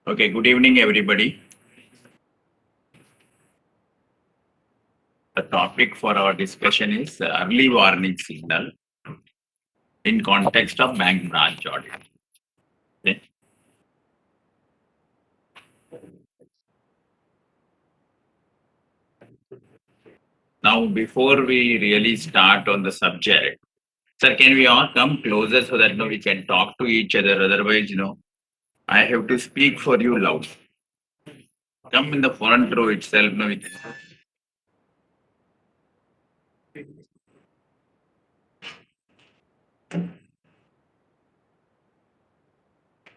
Okay, good evening, everybody. The topic for our discussion is early warning signal in context of bank branch audit. Okay. Now, before we really start on the subject, sir, can we all come closer so that we can talk to each other? Otherwise, I have to speak for you loud. Come in the front row itself.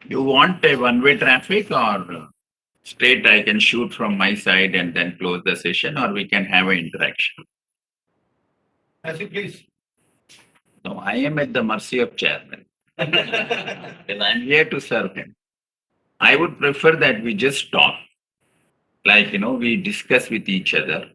You want a one-way traffic or straight? I can shoot from my side and then close the session, or we can have an interaction. As you please. No, I am at the mercy of chairman. And I'm here to serve him. I would prefer that we just talk, like, we discuss with each other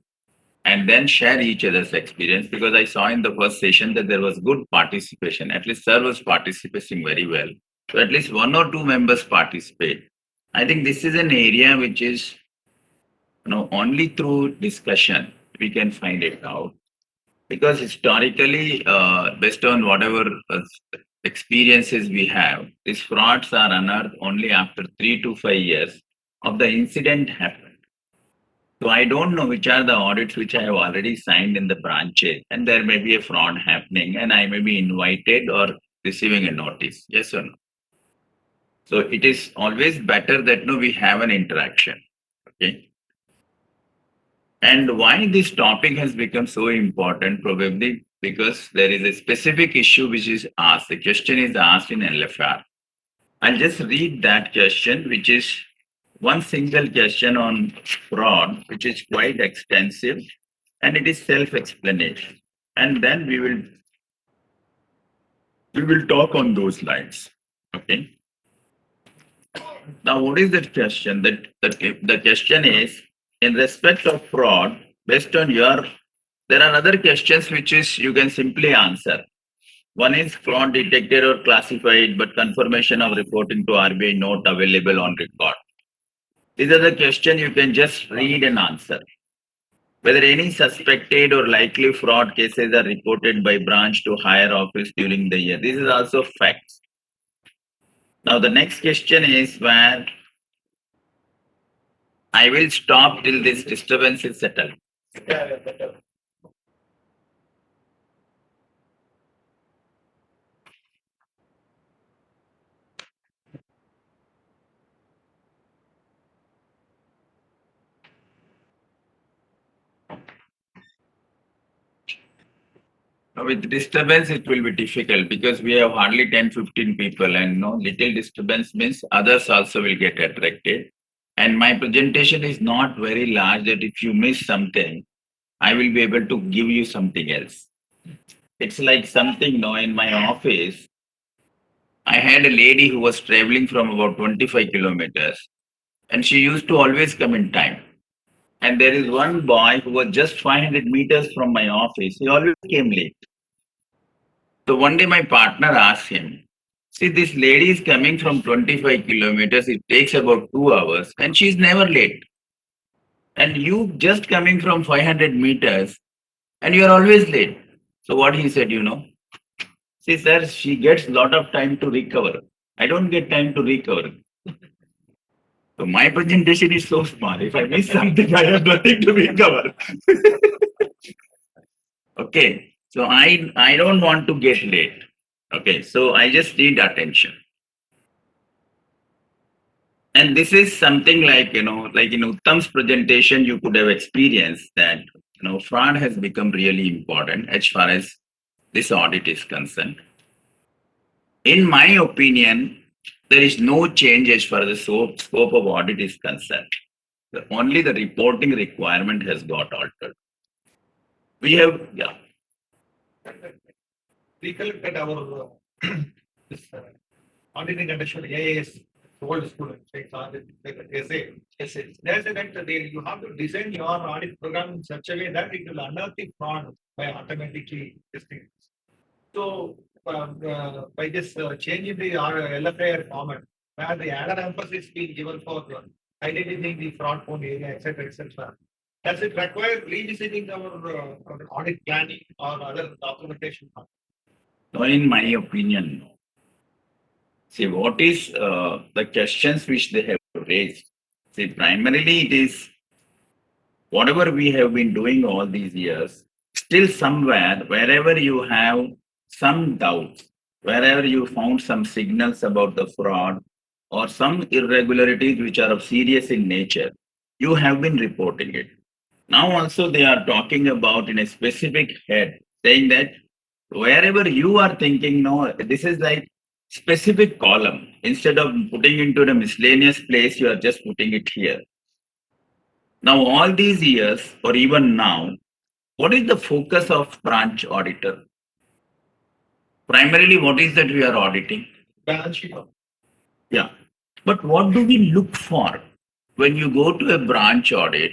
and then share each other's experience because I saw in the first session that there was good participation. At least sir was participating very well. So at least one or two members participate. I think this is an area which is, only through discussion we can find it out. Because historically, based on whatever experiences we have, these frauds are unearthed only after 3 to 5 years of the incident happened. So I don't know which are the audits which I have already signed in the branches, and there may be a fraud happening, and I may be invited or receiving a notice. Yes or no? So it is always better that we have an interaction. Okay. And why this topic has become so important, probably because there is a specific issue which is asked. The question is asked in LFR. I'll just read that question, which is one single question on fraud, which is quite extensive and it is self-explanatory. And then we will talk on those lines. Okay. Now, what is that question? The question is in respect of fraud, based on your there are other questions which is you can simply answer. One is fraud detected or classified, but confirmation of reporting to RBI not available on record. These are the questions you can just read and answer. Whether any suspected or likely fraud cases are reported by branch to higher office during the year. This is also facts. Now the next question is where I will stop till this disturbance is settled. Now, with disturbance, it will be difficult because we have hardly 10-15 people, and little disturbance means others also will get attracted. And my presentation is not very large that if you miss something, I will be able to give you something else. It's like something, in my office, I had a lady who was traveling from about 25 kilometers, and she used to always come in time. And there is one boy who was just 500 meters from my office. He always came late. So one day my partner asked him, see, this lady is coming from 25 kilometers. It takes about 2 hours and she's never late. And you just coming from 500 meters and you're always late. So what he said, see, sir, she gets lot of time to recover. I don't get time to recover. So my presentation is so small. If I miss something, I have nothing to recover. Okay. So I don't want to get late. Okay. So I just need attention. And this is something like, like in Uttam's presentation, you could have experienced that, fraud has become really important as far as this audit is concerned. In my opinion, there is no change as far as the scope of audit is concerned. Only the reporting requirement has got altered. We have, yeah. Recollect that our this auditing condition AIS old students like essay. They said that you have to design your audit program in such a way that it will unearth the fraud by automatically testing. So by this changing the LFIR format, where the added emphasis being given for identifying the fraud prone area, etc., etc. Does it require revisiting our audit planning or other documentation? So in my opinion, no. See, what is the questions which they have raised? See, primarily it is whatever we have been doing all these years, still somewhere, wherever you have some doubts, wherever you found some signals about the fraud or some irregularities which are of serious in nature, you have been reporting it. Now also they are talking about in a specific head, saying that wherever you are thinking, no, this is like specific column. Instead of putting into the miscellaneous place, you are just putting it here. Now, all these years, or even now, what is the focus of branch auditor? Primarily, what is that we are auditing? Balance sheet. Yeah. But what do we look for when you go to a branch audit?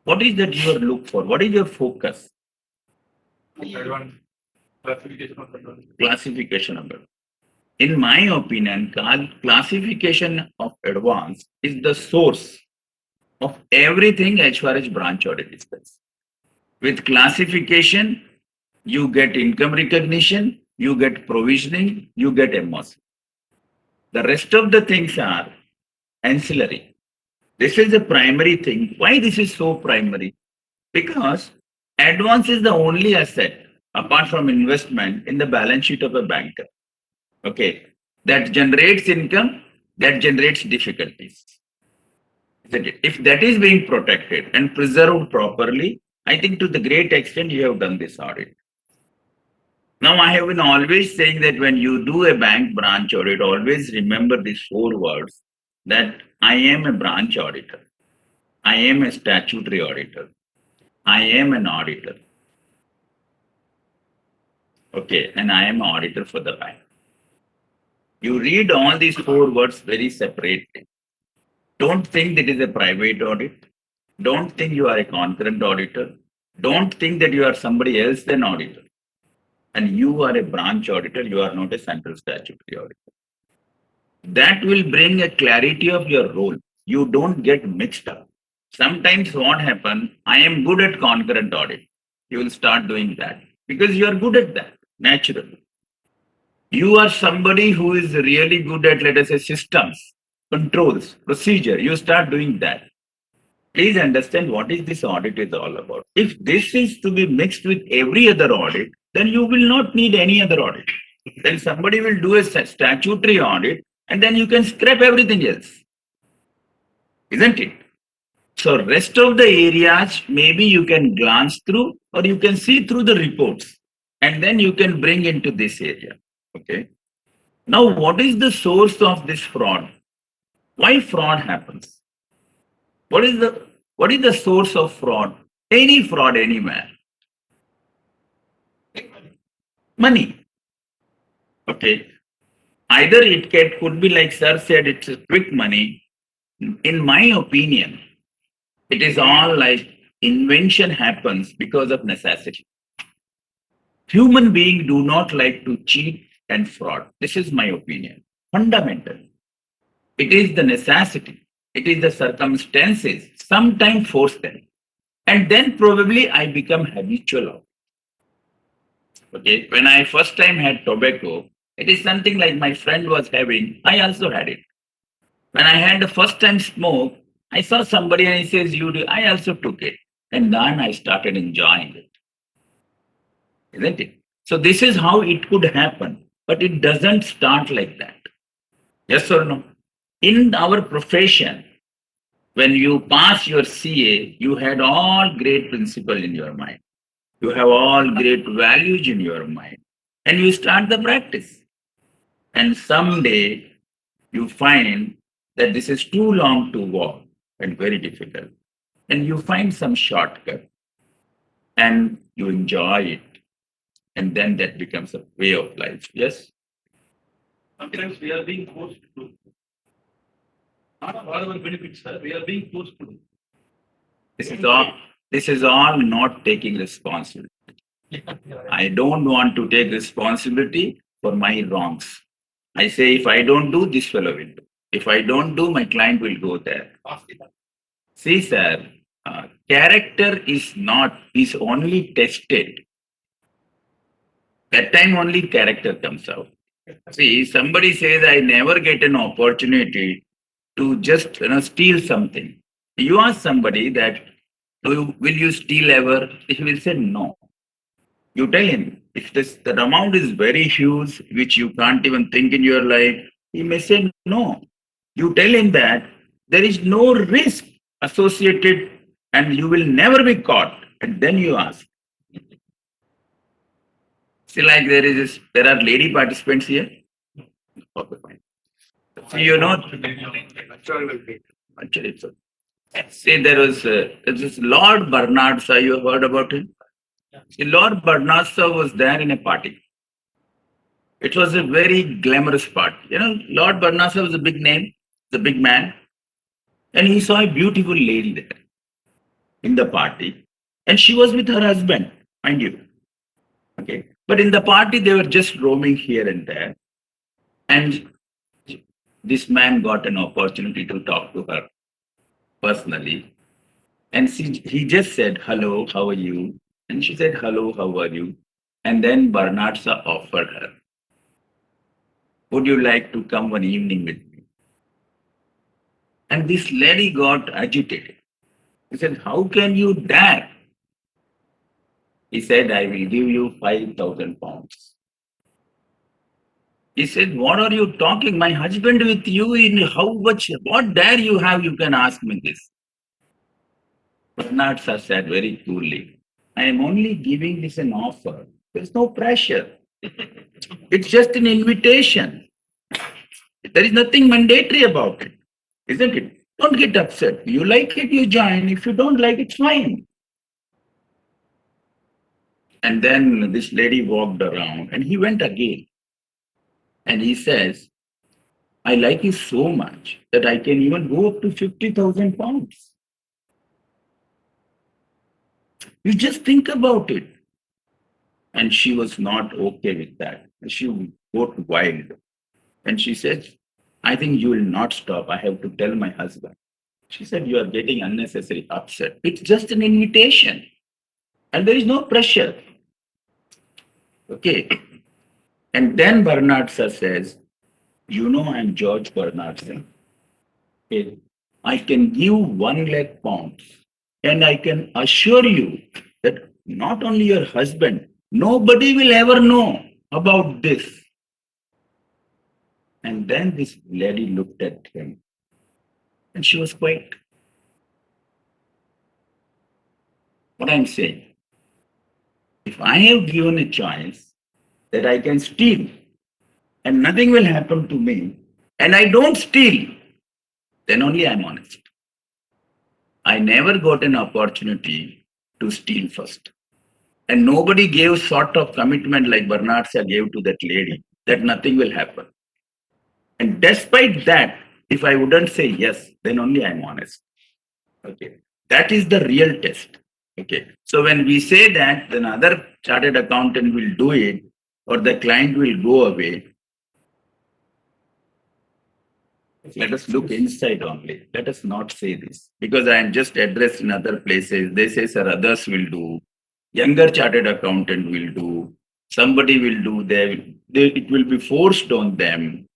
What is that you are look for? What is your focus? Classification of advance. Classification of advance. In my opinion, classification of advance is the source of everything as far as branch audit is concerned. With classification, you get income recognition, you get provisioning, you get MOC. The rest of the things are ancillary. This is the primary thing. Why this is so primary? Because advance is the only asset apart from investment in the balance sheet of a banker. Okay. That generates income, that generates difficulties. Isn't it? If that is being protected and preserved properly, I think to the great extent you have done this audit. Now, I have been always saying that when you do a bank branch audit, always remember these four words that I am a branch auditor, I am a statutory auditor, I am an auditor. Okay, and I am an auditor for the bank. You read all these four words very separately. Don't think that it is a private audit. Don't think you are a concurrent auditor. Don't think that you are somebody else than auditor. And you are a branch auditor, you are not a central statutory auditor. That will bring a clarity of your role. You don't get mixed up. Sometimes what happens, I am good at concurrent audit. You will start doing that because you are good at that naturally. You are somebody who is really good at, let us say, systems, controls, procedure. You start doing that. Please understand what is this audit is all about. If this is to be mixed with every other audit, then you will not need any other audit. Then somebody will do a statutory audit and then you can scrap everything else. Isn't it? So rest of the areas, maybe you can glance through or you can see through the reports and then you can bring into this area. Okay. Now, what is the source of this fraud? Why fraud happens? What is the source of fraud? Any fraud anywhere. Money. Okay. Either could be like sir said, it's a quick money. In my opinion, it is all like invention happens because of necessity. Human beings do not like to cheat and fraud. This is my opinion. Fundamental. It is the necessity. It is the circumstances. Sometimes force them. And then probably I become habitual of it. Okay. When I first time had tobacco, it is something like my friend was having. I also had it. When I had the first time smoke, I saw somebody and he says, "You do." I also took it. And then I started enjoying it. Isn't it? So this is how it could happen. But it doesn't start like that. Yes or no? In our profession, when you pass your CA, you had all great principle in your mind. You have all great values in your mind. And you start the practice. And someday you find that this is too long to walk and very difficult. And you find some shortcut and you enjoy it. And then that becomes a way of life. Yes? Sometimes we are being forced to do. Not for our benefits, sir. We are being forced to do. This is all not taking responsibility. I don't want to take responsibility for my wrongs. I say, if I don't do, this fellow will do. If I don't do, my client will go there. Ask it. See, sir, character is only tested. That time only character comes out. See, somebody says, I never get an opportunity to just steal something. You ask somebody that, will you steal ever? He will say no. You tell him, if the amount is very huge, which you can't even think in your life, he may say no. You tell him that there is no risk associated and you will never be caught. And then you ask. See, like there are lady participants here. Okay, fine. So you know, actually, it's see, there's this Lord Bernard Shaw. You heard about him? See, Lord Bernard Shaw was there in a party. It was a very glamorous party. Lord Bernard Shaw was a big name, the big man, and he saw a beautiful lady there in the party, and she was with her husband, mind you. Okay, but in the party they were just roaming here and there, and this man got an opportunity to talk to her personally. And he just said, hello, how are you? And she said, hello, how are you? And then Bernard Shaw offered her, would you like to come one evening with me? And this lady got agitated. He said, how can you dare? He said, I will give you 5,000 pounds. He said, what are you talking? My husband with you in how much, what dare you have? You can ask me this. Bernard Shaw said very coolly, I am only giving this an offer. There's no pressure. It's just an invitation. There is nothing mandatory about it, isn't it? Don't get upset. You like it, you join. If you don't like it, fine. And then this lady walked around and he went again. And he says, I like you so much that I can even go up to 50,000 pounds. You just think about it. And she was not okay with that. She got wild. And she said, I think you will not stop. I have to tell my husband. She said, you are getting unnecessary upset. It's just an invitation. And there is no pressure. Okay. And then Bernard Shaw says, I'm George Bernard Shaw. Okay. I can give 1 lakh pounds. And I can assure you that not only your husband, nobody will ever know about this. And then this lady looked at him and she was quiet. What I'm saying, if I have given a choice that I can steal and nothing will happen to me, and I don't steal, then only I'm honest. I never got an opportunity to steal first. And nobody gave sort of commitment like Bernard Shaw gave to that lady that nothing will happen. And despite that, if I wouldn't say yes, then only I'm honest. Okay. That is the real test. Okay. So when we say that, then other chartered accountant will do it or the client will go away. Let us look inside only. Let us not say this because I am just addressed in other places. They say, sir, others will do. Younger chartered accountant will do. Somebody will do. It will be forced on them.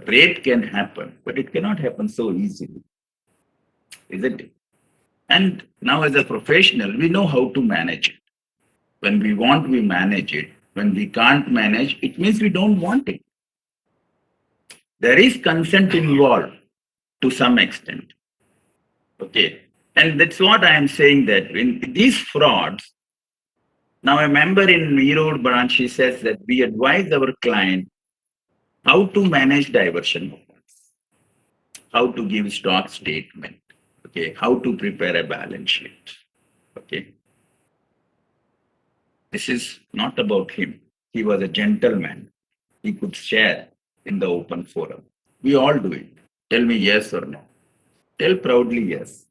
Rate can happen, but it cannot happen so easily, isn't it? And now as a professional, we know how to manage it. When we want, we manage it. When we can't manage, it means we don't want it. There is consent involved to some extent. Okay. And that's what I am saying that in these frauds, now a member in Erode branch, he says that we advise our client how to manage diversion, how to give stock statement, okay, how to prepare a balance sheet. Okay. This is not about him. He was a gentleman. He could share in the open forum. We all do it. Tell me yes or no. Tell proudly yes.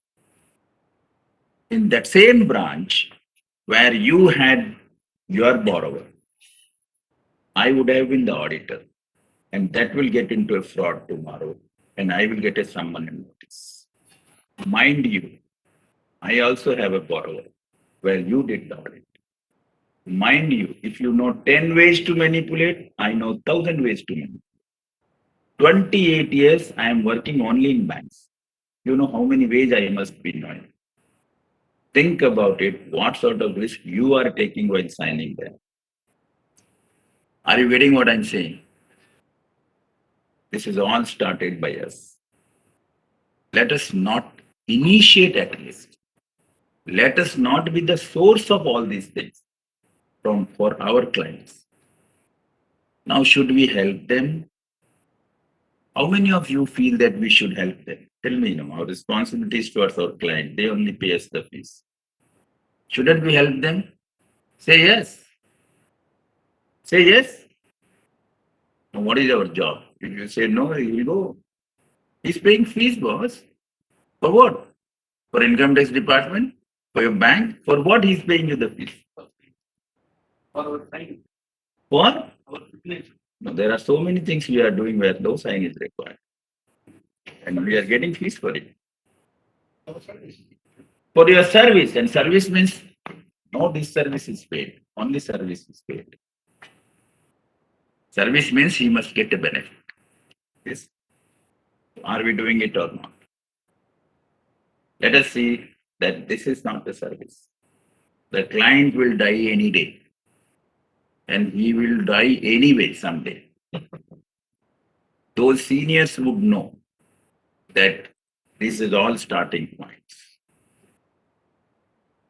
In that same branch where you had your borrower, I would have been the auditor. And that will get into a fraud tomorrow, and I will get a summon and notice. Mind you, I also have a borrower where you did the audit. Mind you, if you know 10 ways to manipulate, I know 1,000 ways to manipulate. 28 years, I am working only in banks. You know how many ways I must be knowing. Think about it, what sort of risk you are taking while signing there. Are you getting what I'm saying? This is all started by us. Let us not initiate at least. Let us not be the source of all these things for our clients. Now, should we help them? How many of you feel that we should help them? Tell me, our responsibilities towards our client, they only pay us the fees. Shouldn't we help them? Say yes. Say yes. Now, what is our job? If you say no, he will go. He's paying fees, boss. For what? For income tax department? For your bank? For what he's paying you the fees? For our time, For? our privilege. No, there are so many things we are doing where no sign is required. And we are getting fees for it. Our service. For your service, and service means no disservice is paid, only service is paid. Service means he must get a benefit. Yes. Are we doing it or not? Let us see that this is not a service. The client will die any day, and he will die anyway someday. Those seniors would know that this is all starting points.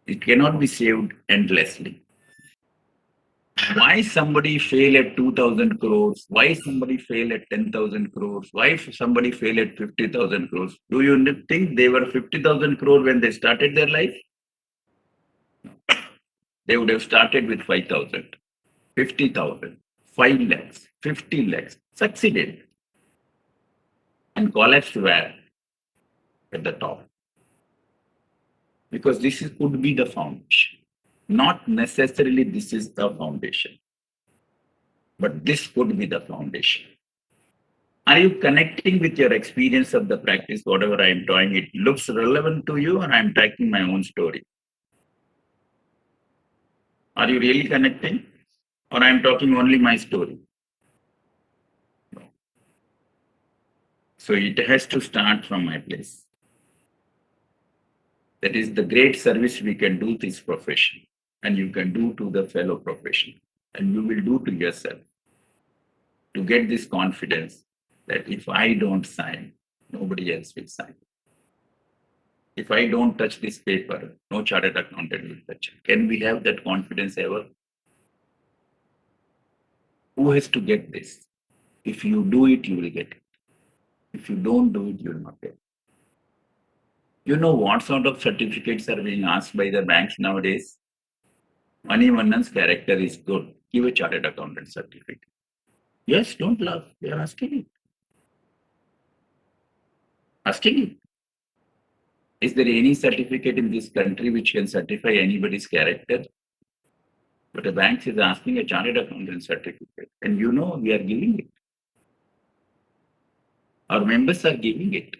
It cannot be saved endlessly. Why somebody fail at 2,000 crores? Why somebody fail at 10,000 crores? Why somebody fail at 50,000 crores? Do you think they were 50,000 crore when they started their life? They would have started with 5,000, 50,000, 5 lakhs, 50 lakhs, succeeded, and collapsed where? At the top. Because could be the foundation. Not necessarily this is the foundation, but this could be the foundation. Are you connecting with your experience of the practice, whatever I am doing? It looks relevant to you, or I am taking my own story? Are you really connecting? Or I am talking only my story? No. So it has to start from my place. That is the great service we can do this profession, and you can do to the fellow profession, and you will do to yourself to get this confidence that if I don't sign, nobody else will sign. If I don't touch this paper, no chartered accountant will touch it. Can we have that confidence ever? Who has to get this? If you do it, you will get it. If you don't do it, you will not get it. You know what sort of certificates are being asked by the banks nowadays? Manivanan's character is good. Give a chartered accountant certificate. Yes, don't laugh. They are asking it. Asking it. Is there any certificate in this country which can certify anybody's character? But the bank is asking a chartered accountant certificate. And you know we are giving it. Our members are giving it.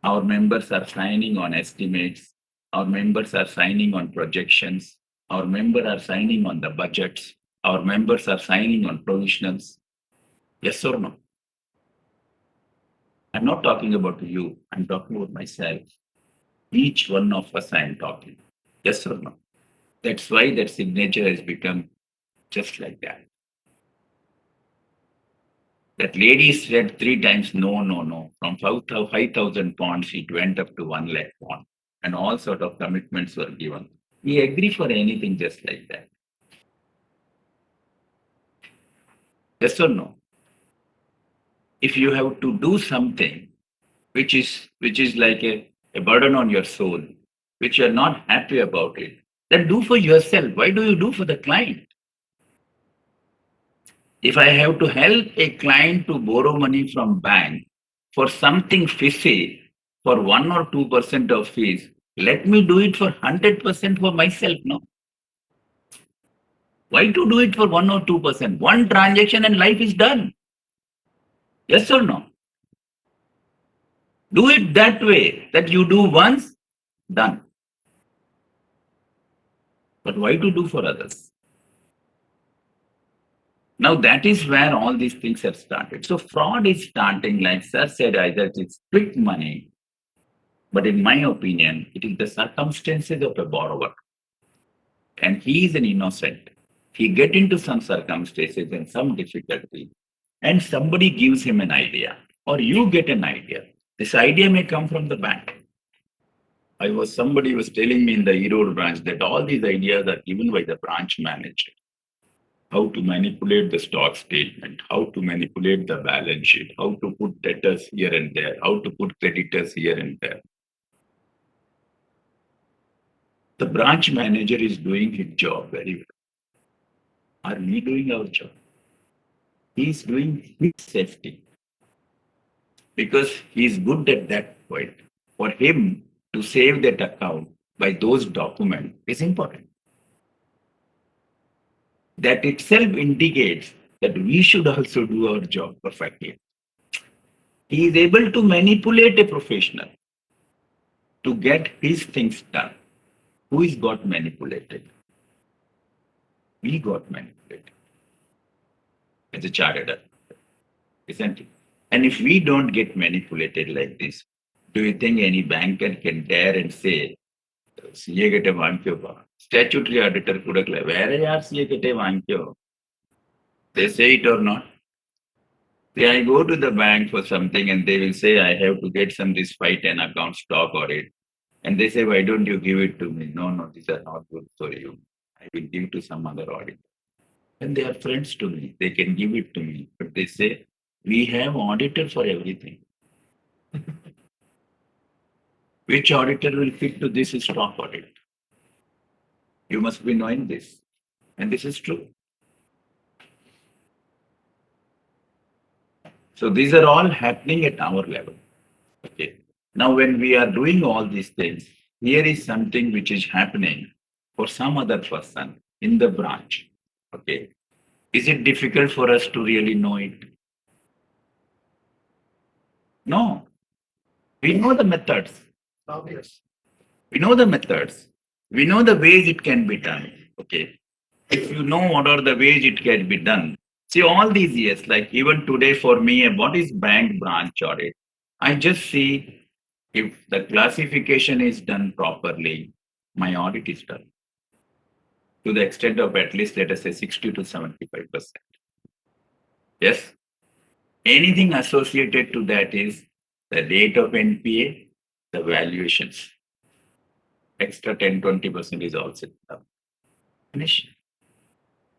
Our members are signing on estimates. Our members are signing on projections. Our members are signing on the budgets. Our members are signing on provisionals. Yes or no? I'm not talking about you. I'm talking about myself. Each one of us I am talking. Yes or no? That's why that signature has become just like that. That lady said 3 times no, no, no. From 5,000 pounds, it went up to 1 lakh pound. And all sort of commitments were given. We agree for anything just like that. Yes or no? If you have to do something which is like a burden on your soul, which you're not happy about it, then do for yourself. Why do you do for the client? If I have to help a client to borrow money from bank for something fishy for 1 or 2% of fees, let me do it for 100% for myself, no? Why to do it for 1 or 2%? One transaction and life is done. Yes or no? Do it that way, that you do once, done. But why to do for others? Now that is where all these things have started. So fraud is starting, like Sir said, either it's quick money, but in my opinion, it is the circumstances of a borrower. And he is an innocent. He get into some circumstances and some difficulty, and somebody gives him an idea, or you get an idea. This idea may come from the bank. Somebody was telling me in the Erode branch that all these ideas are given by the branch manager. How to manipulate the stock statement, how to manipulate the balance sheet, how to put debtors here and there, how to put creditors here and there. The branch manager is doing his job very well. Are we doing our job? He is doing his safety because he is good at that point. For him to save that account by those documents is important. That itself indicates that we should also do our job perfectly. He is able to manipulate a professional to get his things done. Who is got manipulated? We got manipulated as a chartered accountant, isn't it? And if we don't get manipulated like this, do you think any banker can dare and say, CA kete vankyo ba? Statutory auditor could have, where are CA kete vankyo? They say it or not? See, I go to the bank for something and they will say, I have to get some this fight and account stock audit. And they say, why don't you give it to me? No, no, these are not good for you. I will give to some other auditor. And they are friends to me. They can give it to me. But they say, we have auditor for everything. Which auditor will fit to this stock audit? You must be knowing this. And this is true. So these are all happening at our level. Okay. Now, when we are doing all these things, here is something which is happening for some other person in the branch. Okay. Is it difficult for us to really know it? No. We know the methods. Obvious. We know the methods. We know the ways it can be done. Okay. If you know what are the ways it can be done. See, all these years, like even today for me, what is bank branch audit? I just see if the classification is done properly, my audit is done to the extent of at least, let us say, 60 to 75%. Yes. Anything associated to that is the date of NPA, the valuations. Extra 10-20% is also done. Finish.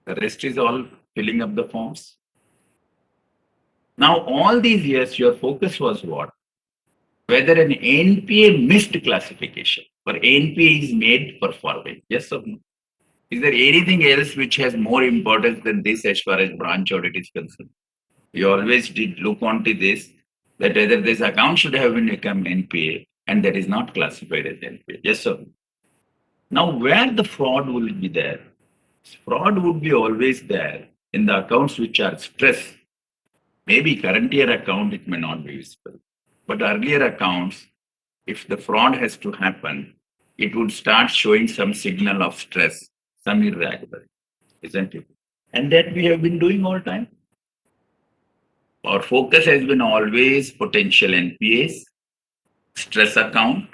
The rest is all filling up the forms. Now, all these years, your focus was what? Whether an NPA missed classification or NPA is made performing. Yes or no? Is there anything else which has more importance than this as far as branch audit is concerned? You always did look onto this, that whether this account should have been become NPA and that is not classified as NPA. Yes or no? Now, where the fraud will be there? Fraud would be always there in the accounts which are stressed. Maybe current year account, it may not be visible. But earlier accounts, if the fraud has to happen, it would start showing some signal of stress, some irregularity, isn't it? And that we have been doing all time. Our focus has been always potential NPAs, stress account.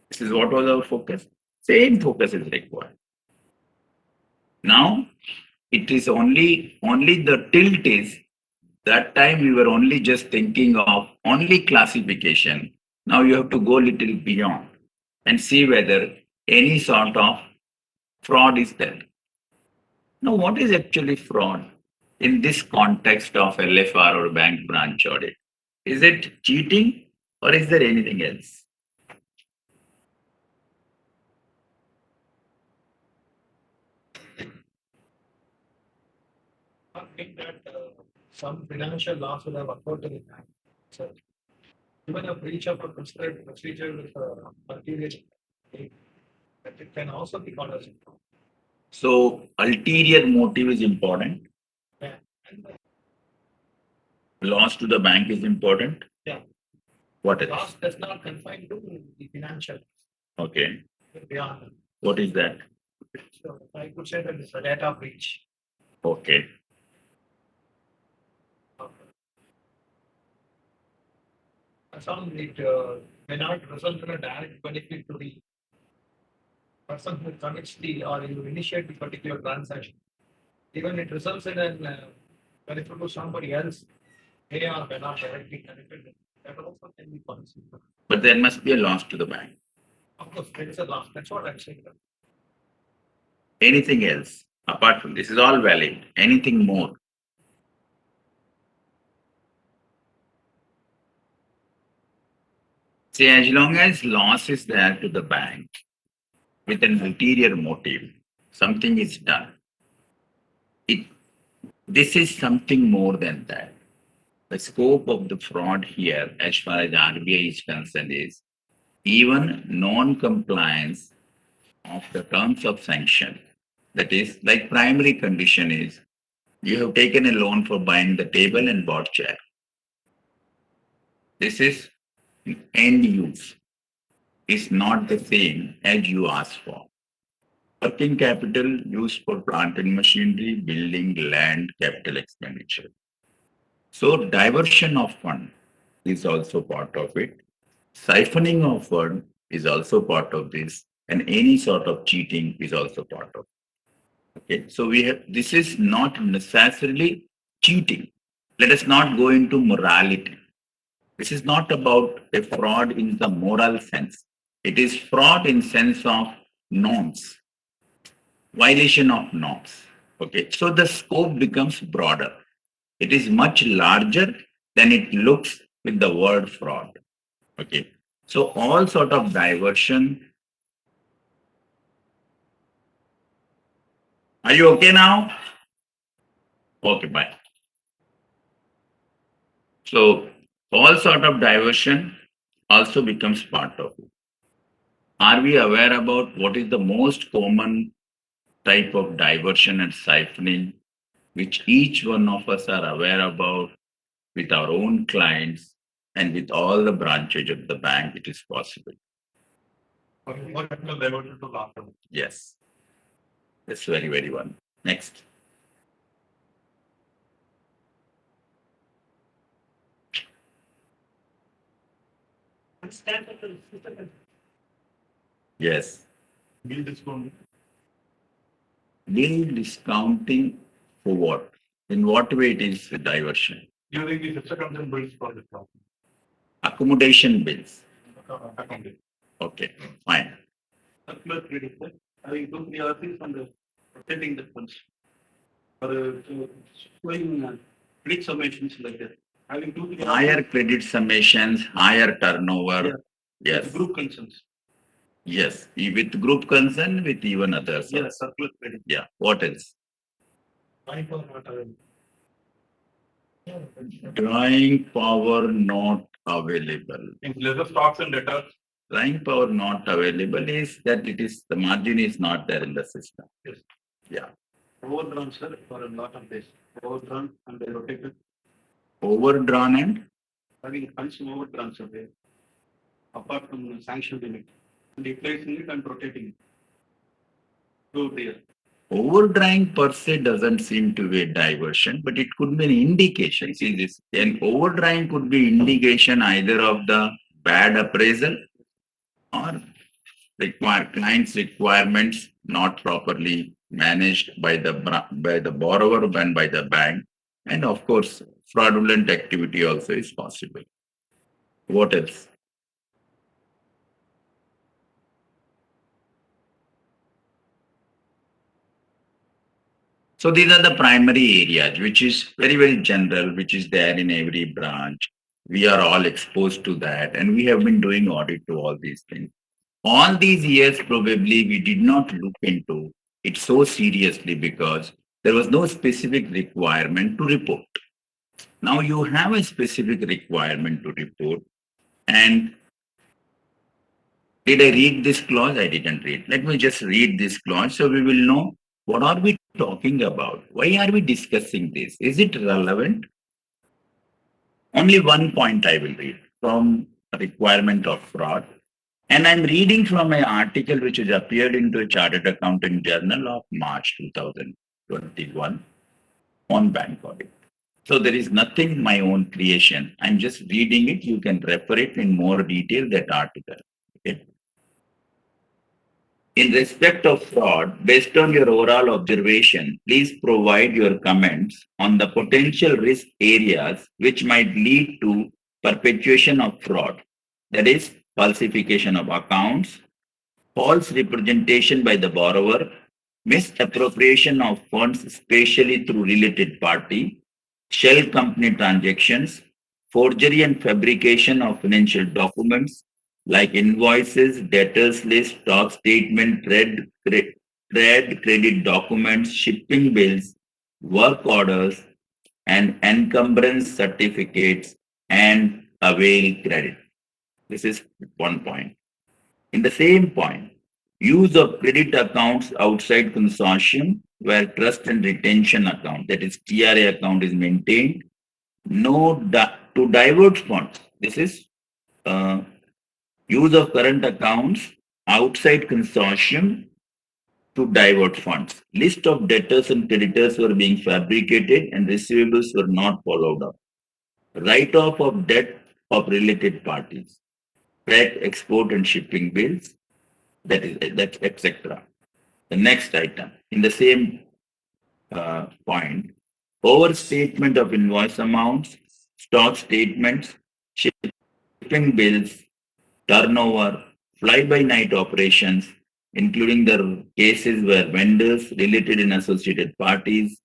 This is what was our focus. Same focus is required. Now, it is only the tilt is that time we were only just thinking of only classification. Now you have to go little beyond and see whether any sort of fraud is there. Now, what is actually fraud in this context of LFR or bank branch audit? Is it cheating or is there anything else? I think that some financial loss will have occurred to the bank. So even a breach of a prescribed procedure with ulterior, that it can also be called as a fraud. So ulterior motive is important. Yeah. And Loss to the bank is important. Yeah. What else? Loss does not confine to the financial. Okay. Beyond. What is that? So I could say that it's a data breach. Okay. As long as it may not result in a direct benefit to the person who commits the or you initiate the particular transaction. Even it results in an benefit to somebody else, may or may not directly connected. That also can be possible. But there must be a loss to the bank. Of course, there is a loss. That's what I'm saying. Anything else apart from this is all valid. Anything more? See, as long as loss is there to the bank with an ulterior motive, something is done. This is something more than that. The scope of the fraud here, as far as RBI is concerned, is even non-compliance of the terms of sanction. That is, like primary condition is you have taken a loan for buying the table and bought chair. This is end use. Is not the same as you asked for. Working capital used for plant and machinery, building, land, capital expenditure. So diversion of fund is also part of it. Siphoning of fund is also part of this, and any sort of cheating is also part of it. Okay, so we have this is not necessarily cheating. Let us not go into morality. This is not about a fraud in the moral sense. It is fraud in sense of norms, violation of norms. Okay, so the scope becomes broader. It is much larger than it looks with the word fraud. Okay, so all sort of diversion. Are you okay now? Okay, bye. So all sort of diversion also becomes part of it. Are we aware about what is the most common type of diversion and siphoning, which each one of us are aware about with our own clients and with all the branches of the bank? It is possible. What the diversion to laughter? Yes. That's very, very one. Next. Yes. Bill discount. Bill discounting for what? In what way it is a diversion? Using the subsequent bills for the problem. Accommodation bills. Accounting. Okay, fine. Circular credit, having 2-3 other things on the rotating the funds. Or showing credit summations like that. Having 2-3 Higher credit summations, higher turnover. Yes. group concerns. Yes. With group concern, with even others. Yes, circular credit. Yeah. What else? Drawing power not available. Drawing power not available. In lesser stocks and debtors. Drawing power not available is that it is the margin is not there in the system. Yes. Yeah. Overdrawn, sir, for a lot of days. Overdrawn and they rotated. Overdrawn and Having funds overdrawn, sir, there. Apart from the sanction limit. And replacing it and rotating it. Through there. overdrawing per se doesn't seem to be a diversion, but it could be an indication. See this, an overdrawing could be indication either of the bad appraisal or client's requirements not properly managed by the borrower and by the bank, and of course, fraudulent activity also is possible. What else? So these are the primary areas, which is very, very general, which is there in every branch. We are all exposed to that, and we have been doing audit to all these things. All these years, probably we did not look into it so seriously because there was no specific requirement to report. Now you have a specific requirement to report. And did I read this clause? I didn't read. Let me just read this clause so we will know what are we talking about. Why are we discussing this? Is it relevant? Only one point I will read from requirement of fraud. And I'm reading from an article which has appeared into a Chartered Accountant Journal of March 2021 on bank audit. So there is nothing my own creation. I'm just reading it. You can refer it in more detail, that article. Okay. In respect of fraud, based on your overall observation, please provide your comments on the potential risk areas which might lead to perpetuation of fraud. That is, falsification of accounts, false representation by the borrower, misappropriation of funds, especially through related party, shell company transactions, forgery and fabrication of financial documents like invoices, debtors list, stock statement, trade credit documents, shipping bills, work orders, and encumbrance certificates and avail credit. This is one point. In the same point, use of credit accounts outside consortium where trust and retention account, that is TRA account, is maintained, to divert funds. This is uh, use of current accounts outside consortium to divert funds. List of debtors and creditors were being fabricated and receivables were not followed up. Write-off of debt of related parties. Track export and shipping bills, that etc. The next item in the same point, overstatement of invoice amounts, stock statements, shipping bills, turnover, fly-by-night operations, including the cases where vendors, related and associated parties,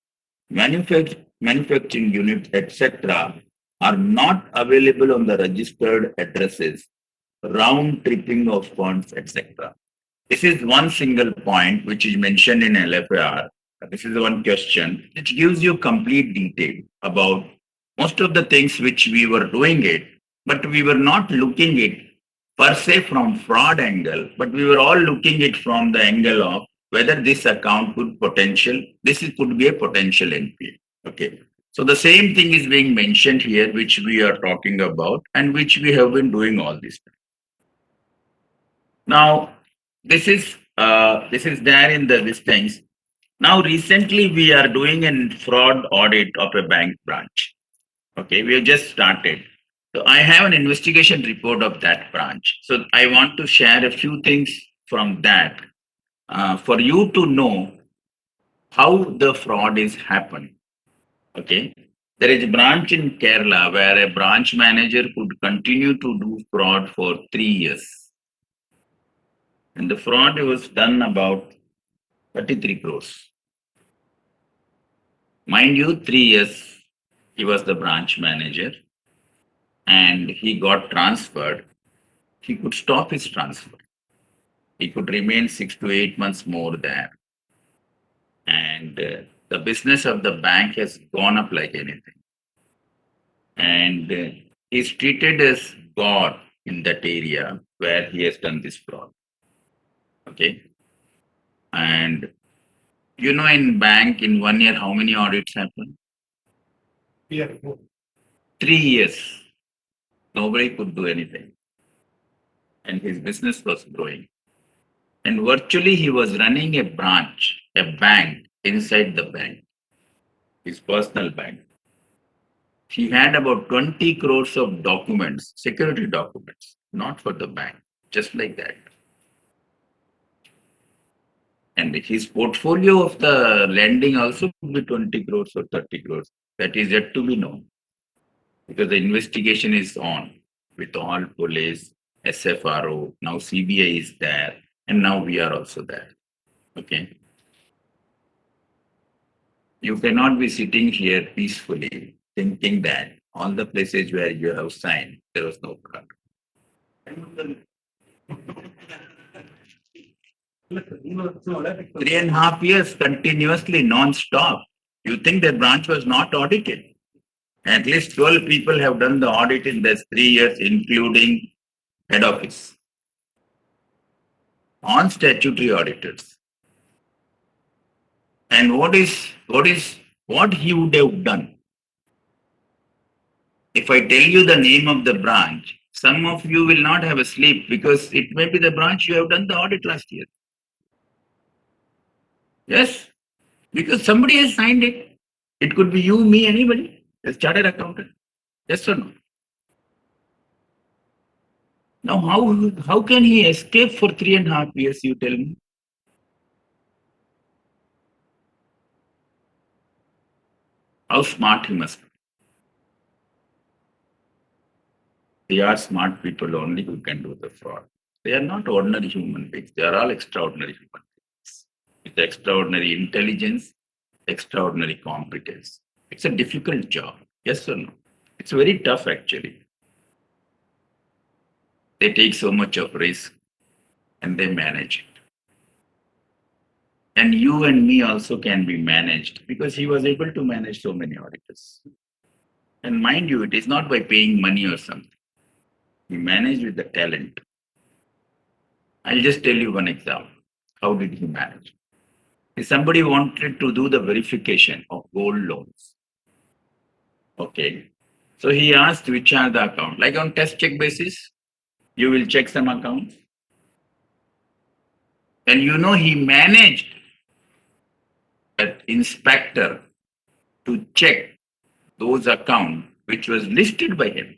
manufacturing units, etc., are not available on the registered addresses, round tripping of funds, etc. This is one single point which is mentioned in LFR. This is one question which gives you complete detail about most of the things which we were doing it, but we were not looking it per se from fraud angle, but we were all looking it from the angle of whether this account could be a potential NPA. Okay. So the same thing is being mentioned here, which we are talking about and which we have been doing all this time. Now, this is there in the listings. Now, recently we are doing a fraud audit of a bank branch. Okay, we have just started. So I have an investigation report of that branch. So I want to share a few things from that for you to know how the fraud is happening. Okay, there is a branch in Kerala where a branch manager could continue to do fraud for 3 years. And the fraud was done about 33 crores. Mind you, 3 years he was the branch manager and he got transferred. He could stop his transfer. He could remain 6 to 8 months more there. And the business of the bank has gone up like anything. And he's treated as God in that area where he has done this fraud. Okay. And you know, in bank, in 1 year, how many audits happen? Yeah. 3 years. Nobody could do anything. And his business was growing. And virtually he was running a branch, a bank inside the bank, his personal bank. He had about 20 crores of documents, security documents, not for the bank, just like that. And his portfolio of the lending also could be 20 crores or 30 crores. That is yet to be known because the investigation is on with all police, SFRO, now CBI is there, and now we are also there. Okay. You cannot be sitting here peacefully thinking that all the places where you have signed, there was no fraud. 3.5 years continuously, non-stop. You think the branch was not audited? At least 12 people have done the audit in these 3 years, including head office. On statutory auditors. And what he would have done? If I tell you the name of the branch, some of you will not have a sleep because it may be the branch you have done the audit last year. Yes, because somebody has signed it. It could be you, me, anybody, a chartered accountant. Yes or no? Now, how can he escape for 3.5 years, you tell me? How smart he must be. They are smart people only who can do the fraud. They are not ordinary human beings. They are all extraordinary human beings with extraordinary intelligence, extraordinary competence. It's a difficult job. Yes or no? It's very tough actually. They take so much of risk and they manage it. And you and me also can be managed because he was able to manage so many auditors. And mind you, it is not by paying money or something. He managed with the talent. I'll just tell you one example. How did he manage? If somebody wanted to do the verification of gold loans. Okay. So he asked which are the account. Like on test check basis, you will check some accounts. And you know he managed that inspector to check those accounts which was listed by him.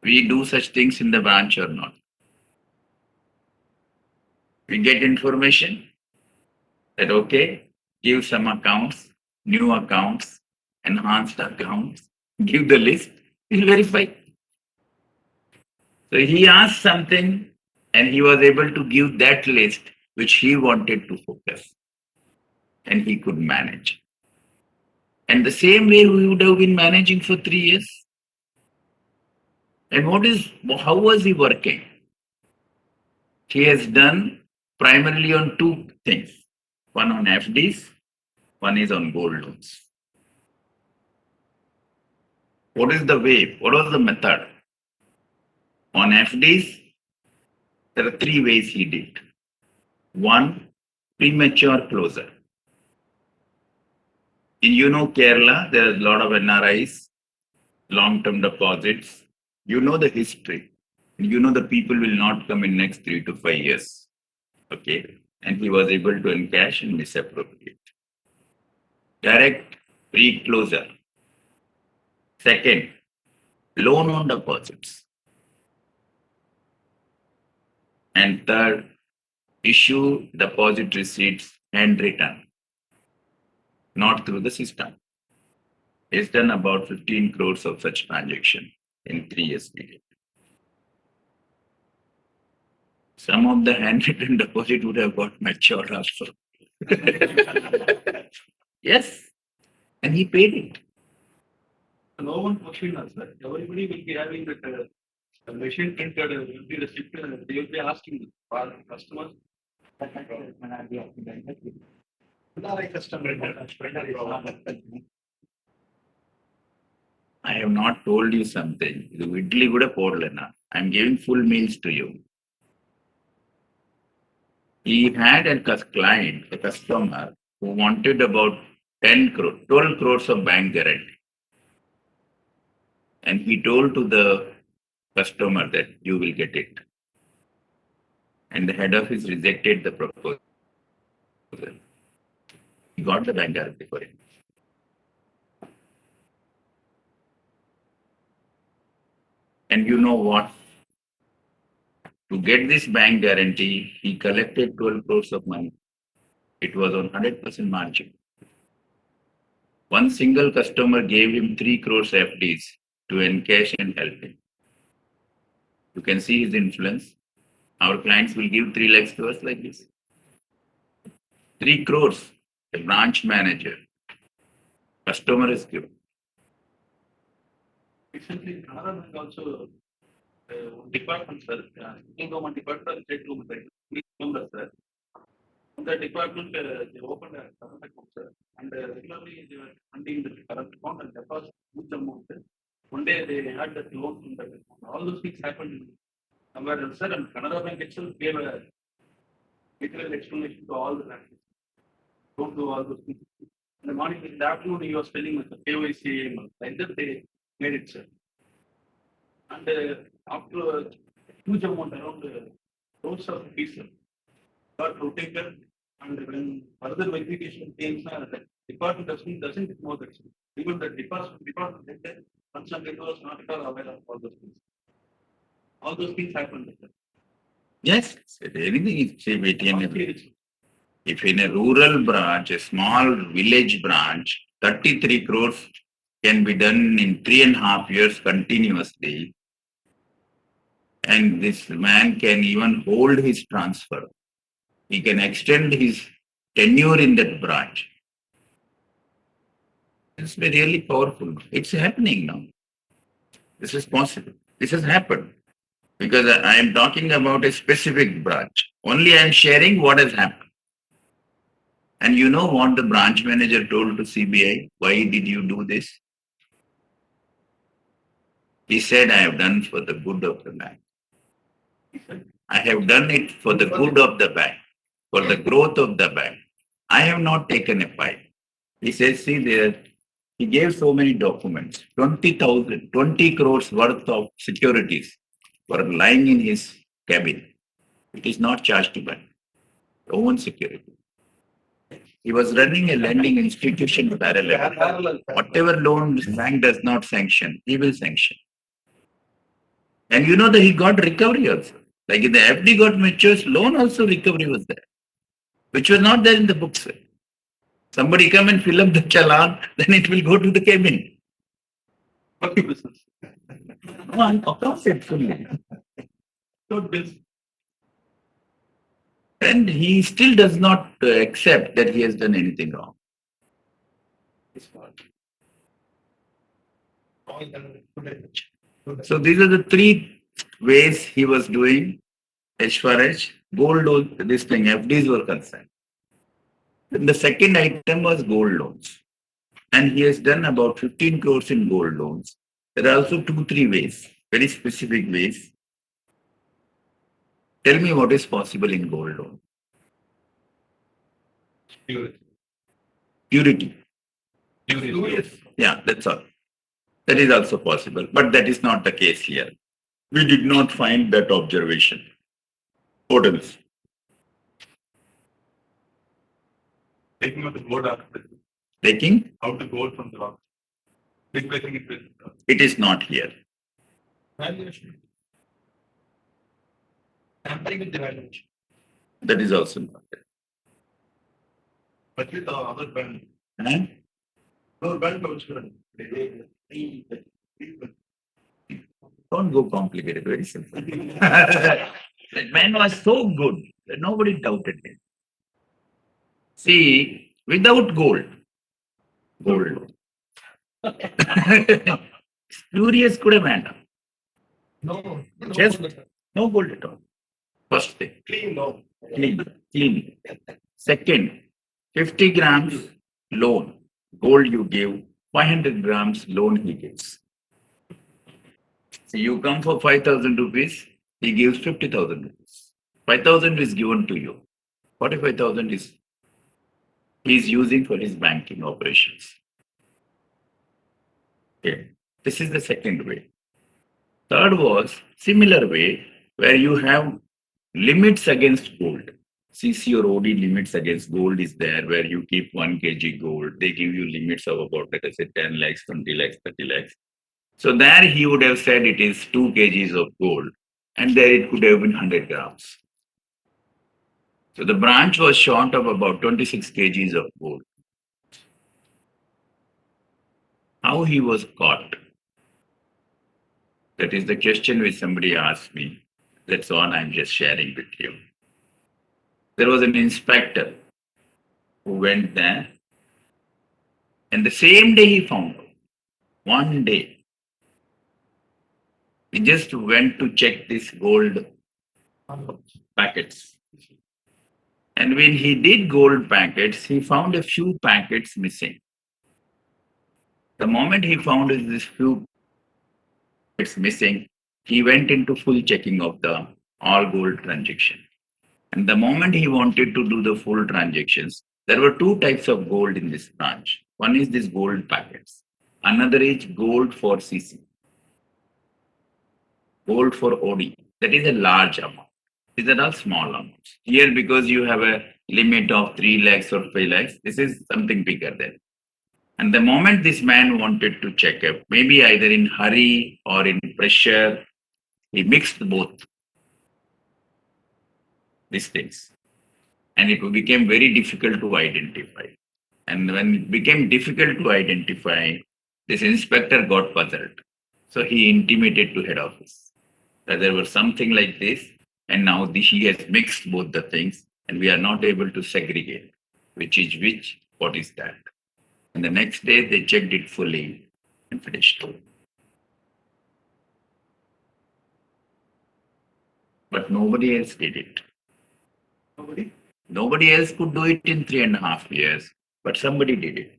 We do such things in the branch or not. We get information that okay, give some accounts, new accounts, enhanced accounts, give the list, we'll verify. So he asked something and he was able to give that list which he wanted to focus and he could manage. And the same way we would have been managing for 3 years. And how was he working? He has done primarily on two things. One on FDs, one is on gold loans. What is the way? What was the method? On FDs, there are three ways he did. One, premature closure. In Kerala, there is a lot of NRIs, long-term deposits. You know the history. You know the people will not come in next 3 to 5 years. Okay. And he was able to encash and misappropriate. Direct pre-closure. Second, loan on deposits. And third, issue deposit receipts handwritten, not through the system. It's done about 15 crores of such transaction in 3 years period. Some of the handwritten deposit would have got matured also. Yes, and he paid it. No one questioning us, sir. Everybody will be having that machine printed, will be receipt, they will be asking for customers. I have not told you something. ಇದು ಇಡ್ಲಿ ಕೂಡ ಕೊಡ್ಲೇನಾ? I am giving full meals to you. He had a client, a customer, who wanted about 10 crore, 12 crores of bank guarantee. And he told to the customer that you will get it. And the head office rejected the proposal. He got the bank guarantee for him. And you know what? To get this bank guarantee, he collected 12 crores of money. It was on 100% margin. One single customer gave him 3 crores FDs to encash and help him. You can see his influence. Our clients will give 3 lakhs to us like this. 3 crores, a branch manager. Customer is given. Recently, Canara Bank also department, sir, government department, state government, remember, sir. The department, they opened a current account, sir, and regularly they were funding the current account and deposit huge amount. One day they had that loan in that account. All those things happened somewhere else, sir, and Canara Bank itself gave a detailed explanation to all the branches. Don't do all those things. the morning, in the afternoon, he was telling with the KYC, like that they made it, sir. And after a huge amount around crores of rupees, sir, got rotated, and when further verification came, the department doesn't know that, sir. Even the department did that, concerned it was not at all aware of all those things. All those things happened, sir. Yes, anything is CBT. Honestly, If in a rural branch, a small village branch, 33 crores can be done in 3.5 years continuously. And this man can even hold his transfer. He can extend his tenure in that branch. It's really powerful. It's happening now. This is possible. This has happened. Because I am talking about a specific branch. Only I am sharing what has happened. And you know what the branch manager told to CBI? Why did you do this? He said, I have done for the good of the bank. I have done it for the good of the bank, for the growth of the bank. I have not taken a pie. He says, see there, he gave so many documents, 20 crores worth of securities were lying in his cabin. It is not charged by own security. He was running a lending institution parallel. Whatever loan the bank does not sanction, he will sanction. And you know that he got recovery also. Like in the FD got matures, loan also recovery was there, which was not there in the books. Somebody come and fill up the challan, then it will go to the cabin. what the business? No, I'm opposite fully. Not business. And he still does not accept that he has done anything wrong. It's what? All the good. So these are the three ways he was doing as far as gold loan, this thing, FDs were concerned. Then the second item was gold loans. And he has done about 15 crores in gold loans. There are also 2-3 ways, very specific ways. Tell me what is possible in gold loan. Purity. Purity. Purity. Yeah, that's all. That is also possible, but that is not the case here. We did not find that observation. What else? Taking out the gold after Taking? out the gold from the rock. Replacing it with It is not here. Valuation. Tampering with the valuation. That is also not there. but with the other band. Huh? No band culture. Don't go complicated, very simple. That man was so good that nobody doubted him. See, without gold. Spurious could have been. No. Just no gold at all. First thing, Clean no. clean. Second, 50 grams loan. Gold you give, 500 grams loan he gives. So you come for 5,000 rupees, he gives 50,000 rupees. 5,000 is given to you. 45,000 is he is using for his banking operations. Okay. This is the second way. Third was similar way where you have limits against gold. CCOD limits against gold is there where you keep 1 kg gold. They give you limits of about, let us say, 10 lakhs, 20 lakhs, 30 lakhs. So there he would have said it is 2 kgs of gold and there it could have been 100 grams. So the branch was short of about 26 kgs of gold. How he was caught? That is the question which somebody asked me. That's all I'm just sharing with you. There was an inspector who went there, and the same day he found out. One day. He just went to check this gold packets. And when he did gold packets, he found a few packets missing. The moment he found this few packets missing, he went into full checking of the all gold transaction. And the moment he wanted to do the full transactions, There were two types of gold in this branch. One is this gold packets. Another is gold for CC, gold for OD. That is a large amount. These are all small amounts. Here, because you have a limit of 3 lakhs or 5 lakhs, this is something bigger than. And the moment this man wanted to check up, maybe either in hurry or in pressure, he mixed both these things. And it became very difficult to identify. And when it became difficult to identify, this inspector got puzzled. So he intimated to head office that there was something like this, and now he has mixed both the things, and we are not able to segregate which is which, what is that. And the next day they checked it fully and finished. But nobody else did it. Nobody? Nobody else could do it in 3.5 years, but somebody did it.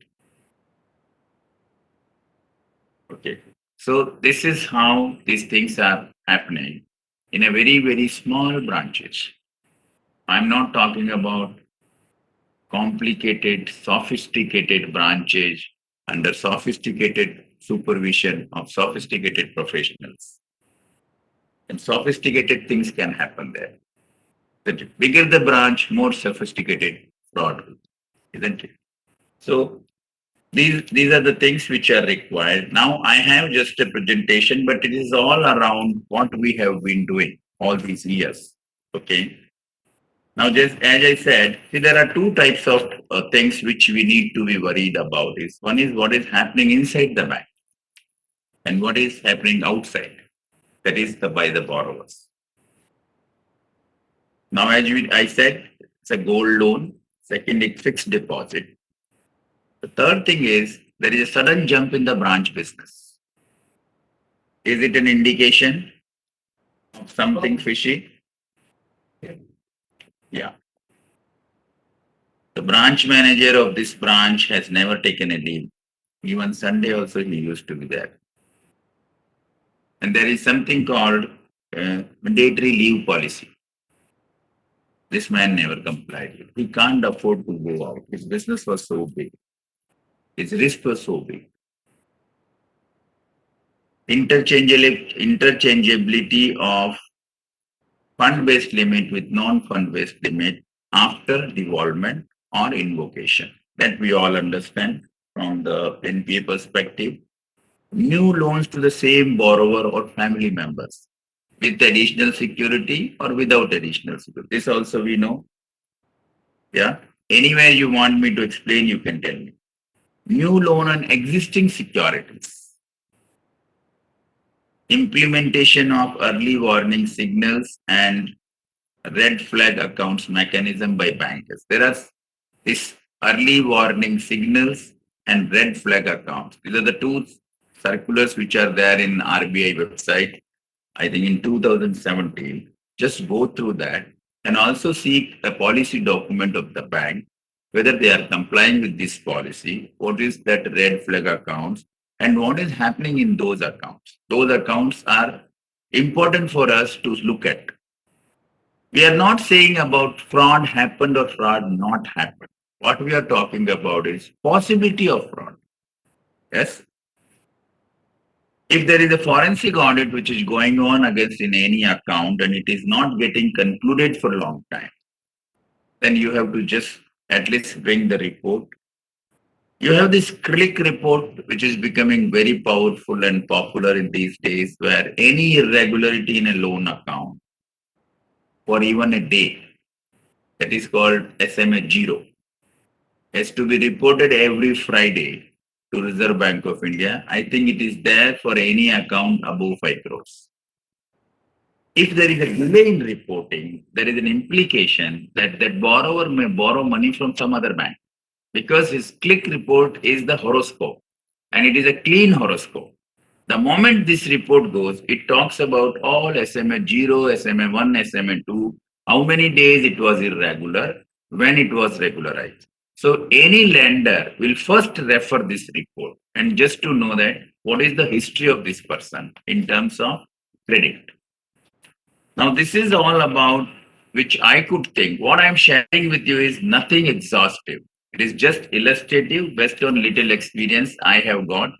Okay. So this is how these things are happening in a very, very small branches. I'm not talking about complicated, sophisticated branches under sophisticated supervision of sophisticated professionals. And sophisticated things can happen there. The bigger the branch, more sophisticated fraud, isn't it? So these are the things which are required. Now I have just a presentation, but it is all around what we have been doing all these years. Okay. Now, just as I said, see, there are two types of things which we need to be worried about. One is what is happening inside the bank, and what is happening outside. That is by the borrowers. Now, I said, it's a gold loan. Second, it's fixed deposit. The third thing is there is a sudden jump in the branch business. Is it an indication of something fishy? Yeah. The branch manager of this branch has never taken a leave. Even Sunday also he used to be there. And there is something called mandatory leave policy. This man never complied with. He can't afford to go out. His business was so big. His risk was so big. Interchangeability of fund-based limit with non-fund-based limit after devolvement or invocation. That we all understand from the NPA perspective. New loans to the same borrower or family members with additional security or without additional security. This also we know. Yeah. Anywhere you want me to explain, you can tell me. New loan on existing securities. Implementation of early warning signals and red flag accounts mechanism by bankers. There are these early warning signals and red flag accounts. These are the two circulars which are there in RBI website, I think in 2017. Just go through that and also seek a policy document of the bank, whether they are complying with this policy, what is that red flag accounts, and what is happening in those accounts. Those accounts are important for us to look at. We are not saying about fraud happened or fraud not happened. What we are talking about is possibility of fraud. Yes. If there is a forensic audit which is going on against in any account and it is not getting concluded for a long time, then you have to just at least bring the report. You have this click report, which is becoming very powerful and popular in these days, where any irregularity in a loan account for even a day, that is called SMA 0, has to be reported every Friday to Reserve Bank of India. I think it is there for any account above 5 crores. If there is a delay in reporting, there is an implication that that borrower may borrow money from some other bank, because his click report is the horoscope and it is a clean horoscope. The moment this report goes, it talks about all SMA 0, SMA 1, SMA 2, how many days it was irregular, when it was regularized. So any lender will first refer this report, and just to know that what is the history of this person in terms of credit. Now this is all about which I could think. What I'm sharing with you is nothing exhaustive. It is just illustrative based on little experience I have got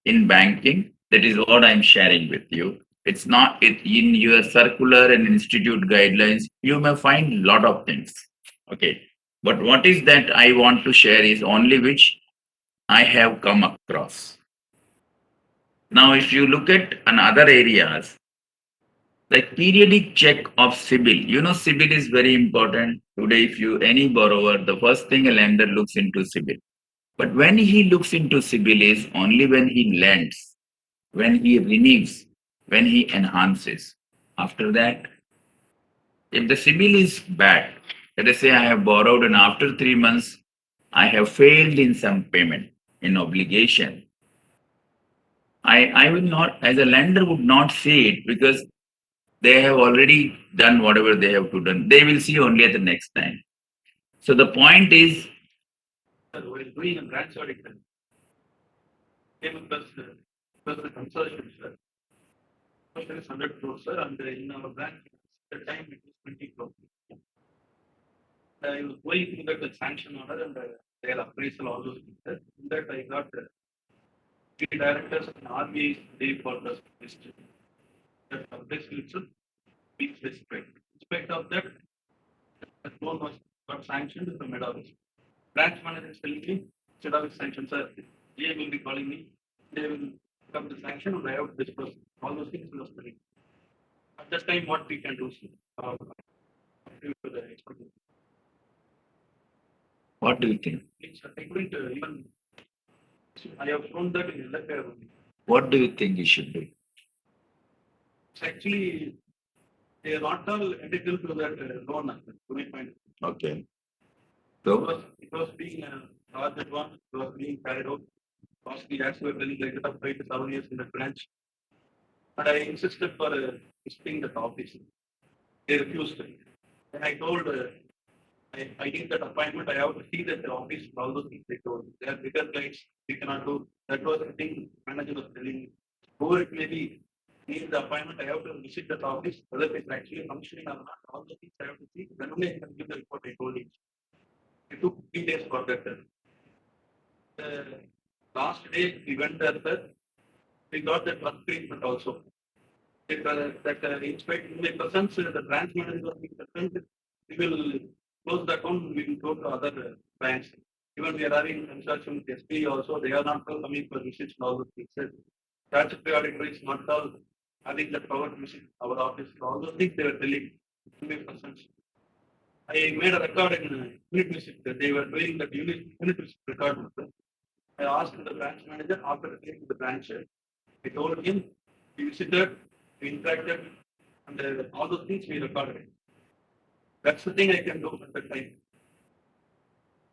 in banking. That is what I'm sharing with you. It's not it in your circular and institute guidelines. You may find lot of things. Okay. But what is that I want to share is only which I have come across. Now, if you look at another areas, like periodic check of CIBIL. You know, CIBIL is very important. Today, if you any borrower, the first thing a lender looks into CIBIL. But when he looks into CIBIL is only when he lends, when he renews, when he enhances. After that, if the CIBIL is bad, let us say I have borrowed and after 3 months, I have failed in some payment, in obligation. I will not, as a lender, would not see it because they have already done whatever they have to done. They will see only at the next time. So the point is, While doing a branch audit, payment plus the consortium, sir. First is 100 crores, sir, and in our branch, the time it was 20 crores. I was going through the sanction order and their appraisal, all those things, sir. In that I got three directors and RBI day for the list. That appraisal itself being specified. In spite of that, the loan was got sanctioned in the mid office. Branch manager is telling me, instead of sanction, sir, they will be calling me, they will come to sanction and I have to disperse. All those things will study. At this time, what we can do, sir? what do you think? I couldn't even, I have shown that in the What do you think you should do? actually, they are not all entitled to that loan, to my point. Okay. So, It was being large advance, it was being carried out. Costly acts were telling like up 5 to 7 years in the branch. And I insisted for visiting the office. They refused. And I told, I need that appointment. I have to see that the office, all those things they told. They are bigger clients, we cannot do. That was the thing manager was telling me. Whoever it may be, need the appointment. I have to visit that office, whether it's actually functioning or not. All the things I have to see. Then only I can give the report I told him. It took 3 days for that. Last day we went there, sir. We got that work treatment also. That in my presence, the branch manager was being present. We will close the account. We will go to other banks. Even we are having consortium with SP also. They are not all coming for visits and all those things. Statutory auditor is not all having the power to visit our office. All those things they were telling in my presence. I made a record in unit visit. They were doing that unit visit record. I asked the branch manager after getting to the branch. I told him we visited, we interacted, and all those things we recorded. That's the thing I can do at the time.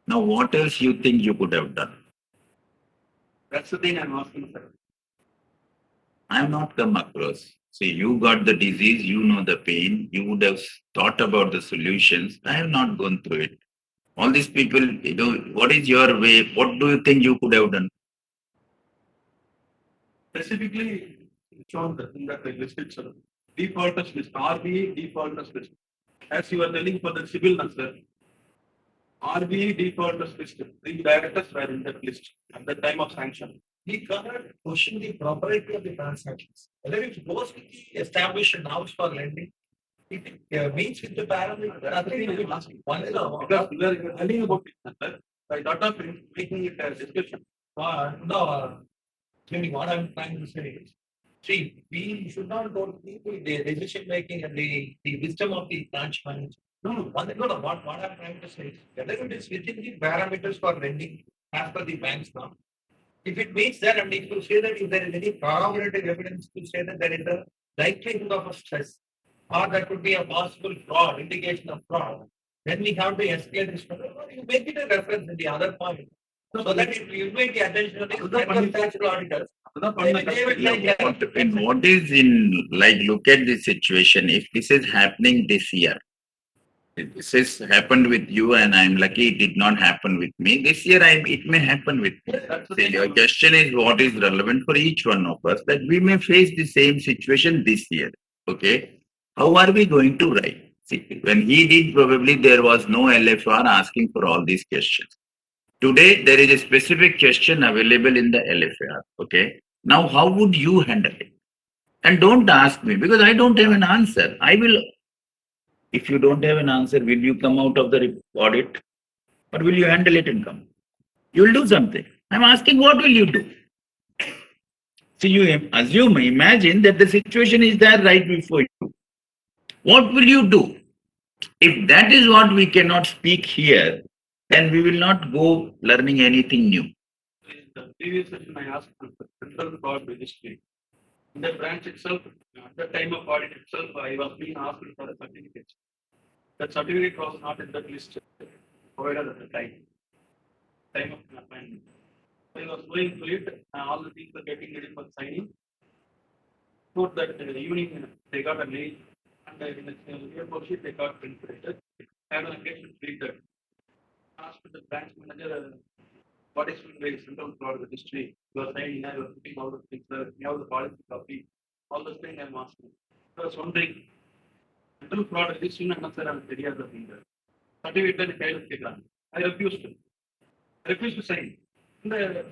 now what else you think you could have done? That's the thing I'm asking, sir. I have not come across. See, you got the disease, you know the pain, you would have thought about the solutions. I have not gone through it. All these people, what is your way? What do you think you could have done? Specifically, shown that in that listed, sir. Defaulters list, RBI defaulters list. As you are telling for the civil answer, RBI defaulters list, the directors were in that list at the time of sanction. We cannot question the propriety of the transactions. Whether it goes with the established norms for lending, if it meets with the parameters, nothing will be asking. One is Because we are telling about it, sir. I thought of making it a discussion. Jimmy, what I'm trying to say is, see, we should not go to the decision making and the wisdom of the branch manager. What I'm trying to say is, whether it is within the parameters for lending as per the bank's norm, if it meets that, and if you say that if there is any corroborative evidence to say that there is a likelihood of a stress, or that could be a possible fraud, indication of fraud, then we have to escalate this. You make it a reference in the other point. So that it will make the attention of the statutory auditors. In what is in, like, look at the situation. If this is happening this year, if this has happened with you and I'm lucky it did not happen with me, this year it may happen with me. See, your question is what is relevant for each one of us, that we may face the same situation this year. Okay. How are we going to write? See, when he did, probably there was no LFR asking for all these questions. Today, there is a specific question available in the LFR. Okay. Now, how would you handle it? And don't ask me because I don't have an answer. I will, if you don't have an answer, will you come out of the audit or will you handle it and come? You will do something. I'm asking, what will you do? See, you assume, imagine that the situation is there right before you. What will you do? If that is what we cannot speak here, then we will not go learning anything new. In the previous session, I asked for the central fraud registry. In the branch itself, at the time of audit itself, I was being asked for a certificate. That certificate was not in that list provided at the time of appointment. I was going through it, all the things were getting ready for signing. So that evening, they got a mail, and in the airport sheet, they got printed. I had an occasion to read that. Asked the branch manager, what is the central fraud registry? You are saying, you are putting all the things there, you have the policy copy, all those things I'm asking. I was wondering, central fraud registry, and sir, I'm very other thing there. Certificate and kind of I refused to. I refused to sign. And,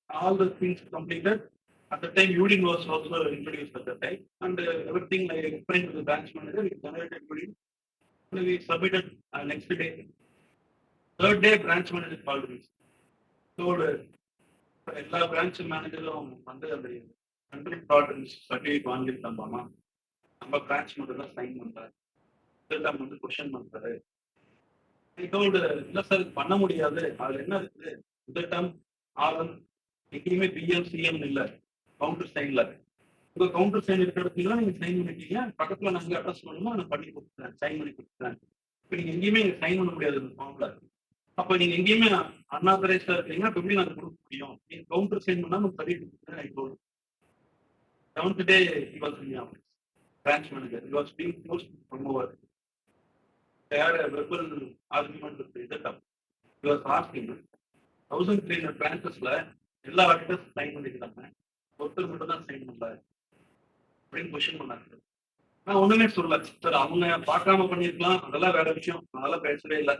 all the things completed. At the time, UDIN was also introduced at the time, and everything I explained to the branch manager, we generated UDIN. And we submitted next day. Third day, branch manager called me. Told எல்லா branch மேனேஜரும் வந்து அந்த country fraud certificate வாங்கியிருந்தாம்மா நம்ம branch மட்டும் தான் sign பண்றாரு இதெல்லாம் வந்து question பண்றாரு இதோட இல்லை சார் பண்ண முடியாது அதுல என்ன இருக்குது இந்த டம் ஆர்எம் எங்கேயுமே பிஎம் சிஎம் இல்லை கவுண்டர் சைன்ல உங்க கவுண்டர் சைன் இருக்கிற இடத்துல நீங்க சைன் பண்ணிட்டீங்க பக்கத்துல நாங்க அட்ரஸ் பண்ணணுமோ நான் பண்ணி கொடுத்துறேன் சைன் பண்ணி கொடுத்துறேன் இப்போ நீங்க எங்கேயுமே சைன் பண்ண முடியாது இந்த ஃபார்ம்ல அப்ப நீங்க எங்கேயுமே அன்ஆத்தரைஸ்டா இருக்கீங்கன்னா எப்படி நாங்க கொடுக்க முடியும் நீங்க கவுண்டர் சைன் பண்ணாம சரி கொடுத்துறேன் seventh day he was in the office branch manager he was being forced to come over they had a verbal argument with the setup he was asking 1300 branchesல எல்லா ஆடிட்டர்ஸ் சைன் பண்ணிக்கிறாங்க ஒருத்தர் மட்டும் தான் sign பண்ணல அப்படின்னு கொஸ்டின் பண்ணாங்க நான் ஒண்ணுமே சொல்லல சார் அவங்க பார்க்காம பண்ணிருக்கலாம் அதெல்லாம் வேற விஷயம் அதெல்லாம் பேசவே இல்லை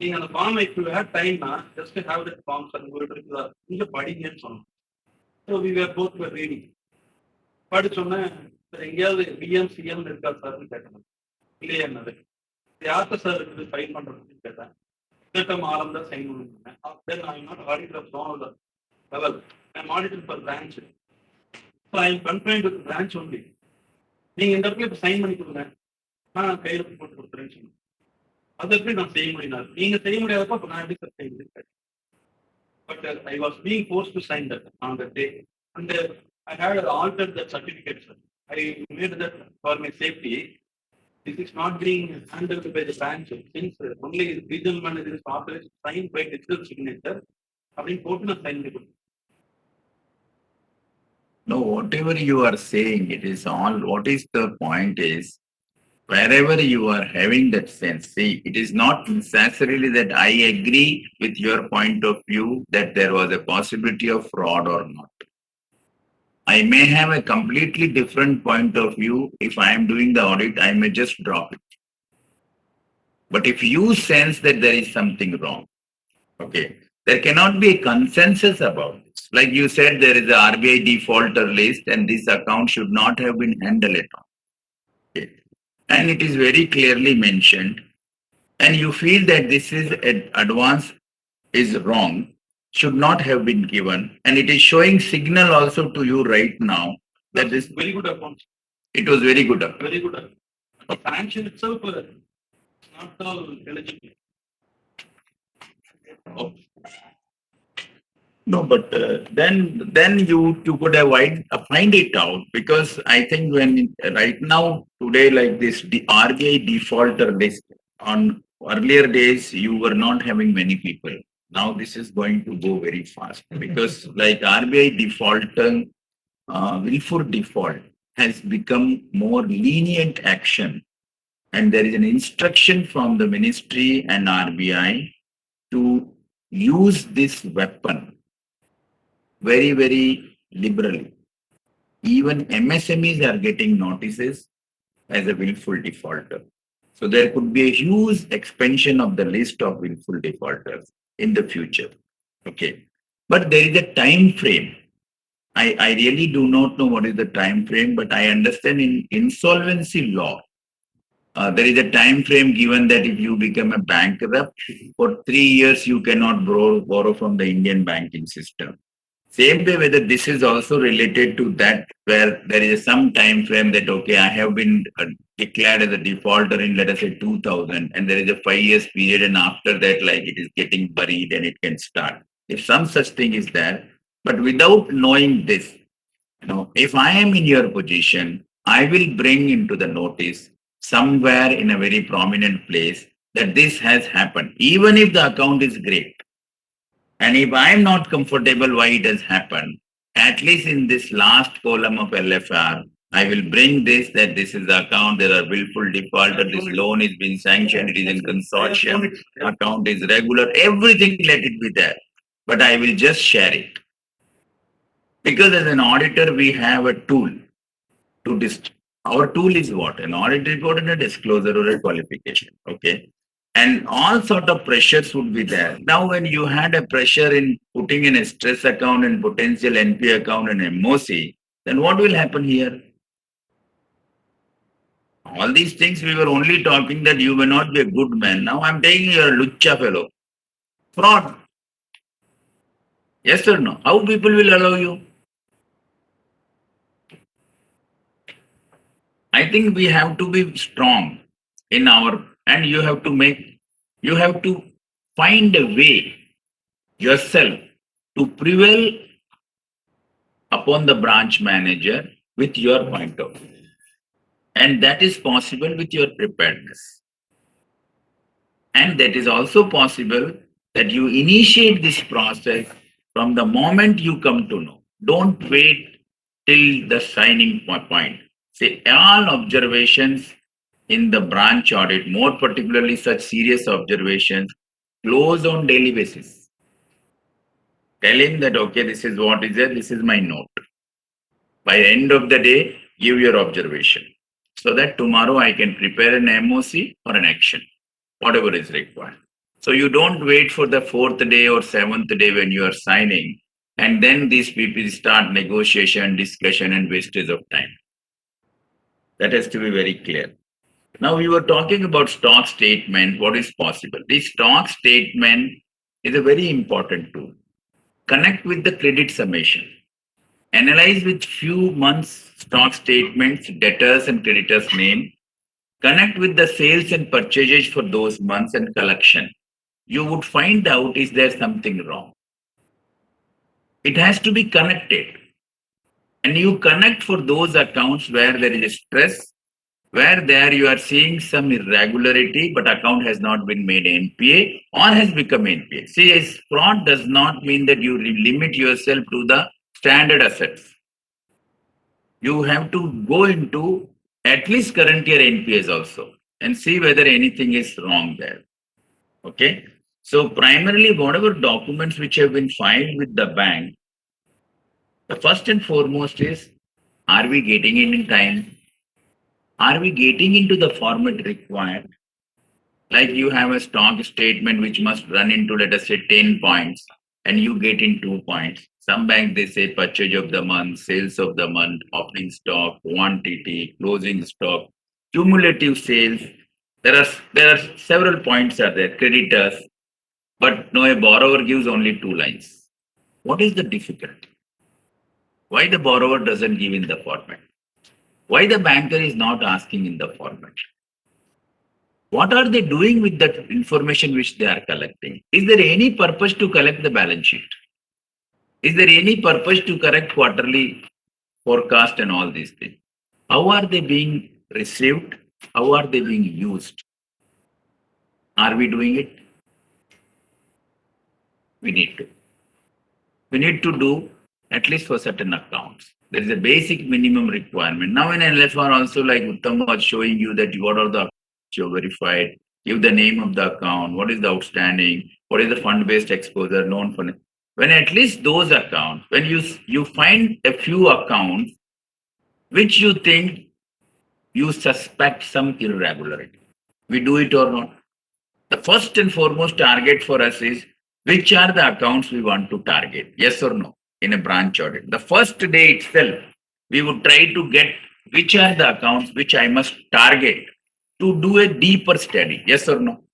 நீங்க அந்த ஃபார்ம் if you had டைம்னா just have that form sir உங்ககிட்ட இருக்குதா கொஞ்சம் படிங்கன்னு சொன்னோம் so we were both were reading படிச்சோன்னே சார் எங்கேயாவது பிஎம் சிஎம் இருக்கா சார்னு கேட்டேன் இல்லையா என்னது யார்கிட்ட சார் இருக்குது ஃபைல் பண்றதுன்னு கேட்டேன் திட்டம் ஆரம் தான் சைன் பண்ணுங்க then I not auditor of zonal level I am auditor for branch so I am confined with branch only நீங்க இந்த இடத்துல இப்போ சைன் பண்ணி கொடுங்க நான் கையில் போட்டு கொடுத்துறேன்னு சொன்னேன் அது எப்படி நான் செய்ய முடியாது நீங்க செய்ய முடியாதப்ப நான் எப்படி சார் செய்ய முடியாது but I was being force to sign that on the day and I had altered that certificate sir I made that for my safety this is not being handled by the bank since only regional manager is authorised sign by digital signature அப்படின்னு போட்டு நான் sign பண்ணி கொடுத்தேன். No, whatever you are saying, it is all, what is the point is, wherever you are having that sense, see, it is not necessarily that I agree with your point of view that there was a possibility of fraud or not. I may have a completely different point of view. If I am doing the audit, I may just drop it. But if you sense that there is something wrong, okay, there cannot be a consensus about this. Like you said, there is a RBI defaulter list and this account should not have been handled at all. Okay. And it is very clearly mentioned, and you feel that this is advance is wrong, should not have been given, and it is showing signal also to you right now that this very good account. It was very good. Very good. The sanction itself is not all eligible. Oh. No, but then you could have find it out, because I think when right now today like this the RBI defaulter list, on earlier days you were not having many people. Now this is going to go very fast because like RBI defaulter, willful default has become more lenient action, and there is an instruction from the ministry and RBI to use this weapon very, very liberally. Even MSMEs are getting notices as a willful defaulter. So there could be a huge expansion of the list of willful defaulters. in the future. Okay. But there is a time frame. I really do not know what is the time frame, but I understand in insolvency law, there is a time frame given that if you become a bankrupt, for 3 years you cannot borrow from the Indian banking system. Same way, whether this is also related to that, where there is some time frame that, okay, I have been declared as a defaulter in, let us say, 2000, and there is a 5 years period, and after that, like it is getting buried and it can start. If some such thing is there, but without knowing this, if I am in your position, I will bring into the notice somewhere in a very prominent place that this has happened, even if the account is great. And if I am not comfortable why it has happened, at least in this last column of LFR, I will bring this that this is the account, there are willful defaulter, this loan is being sanctioned, it is in consortium, account is regular, everything let it be there. But I will just share it. Because as an auditor, we have a tool to our tool is what? An audit report and a disclosure or a qualification. Okay. And all sort of pressures would be there. Now, when you had a pressure in putting in a stress account and potential NP account and MOC, then what will happen here? All these things we were only talking that you may not be a good man. Now I'm taking you a lucha fellow. Fraud. Yes or no? How people will allow you? I think we have to be strong in and you have to find a way yourself to prevail upon the branch manager with your point of view. And that is possible with your preparedness. And that is also possible that you initiate this process from the moment you come to know. Don't wait till the signing point. Say all observations in the branch audit, more particularly such serious observations, close on daily basis. Tell him that, okay, this is what is there, this is my note. By end of the day, give your observation so that tomorrow I can prepare an MOC or an action, whatever is required. So you don't wait for the 4th day or 7th day when you are signing, and then these people start negotiation, discussion, and wastage of time. That has to be very clear. Now we were talking about stock statement, what is possible. This stock statement is a very important tool. Connect with the credit summation. Analyze with few months stock statements, debtors and creditors name. Connect with the sales and purchases for those months and collection. You would find out is there something wrong. It has to be connected. And you connect for those accounts where there is a stress, where there you are seeing some irregularity, but account has not been made NPA or has become NPA. See, fraud does not mean that you limit yourself to the standard assets. You have to go into at least current year NPAs also and see whether anything is wrong there. Okay. So primarily whatever documents which have been filed with the bank, the first and foremost is, are we getting it in time? Are we getting into the format required? Like you have a stock statement which must run into, let us say, 10 points, and you get in 2 points. Some banks, they say purchase of the month, sales of the month, opening stock, quantity, closing stock, cumulative sales. There are several points are there, creditors, but no, a borrower gives only 2 lines. What is the difficulty? Why the borrower doesn't give in the format? Why the banker is not asking in the format? What are they doing with that information which they are collecting? Is there any purpose to collect the balance sheet? Is there any purpose to correct quarterly forecast and all these things? How are they being received? How are they being used? Are we doing it? We need to. We need to do at least for certain accounts. There is a basic minimum requirement. Now in LFR also, like Uttam was showing you that what are the accounts you verified, give the name of the account, what is the outstanding, what is the fund-based exposure, non-fund. When at least those accounts, when you find a few accounts which you think you suspect some irregularity, we do it or not. The first and foremost target for us is Which are the accounts we want to target? Yes or no? In a branch audit. The first day itself, we would try to get which are the accounts which I must target to do a deeper study. Yes or no?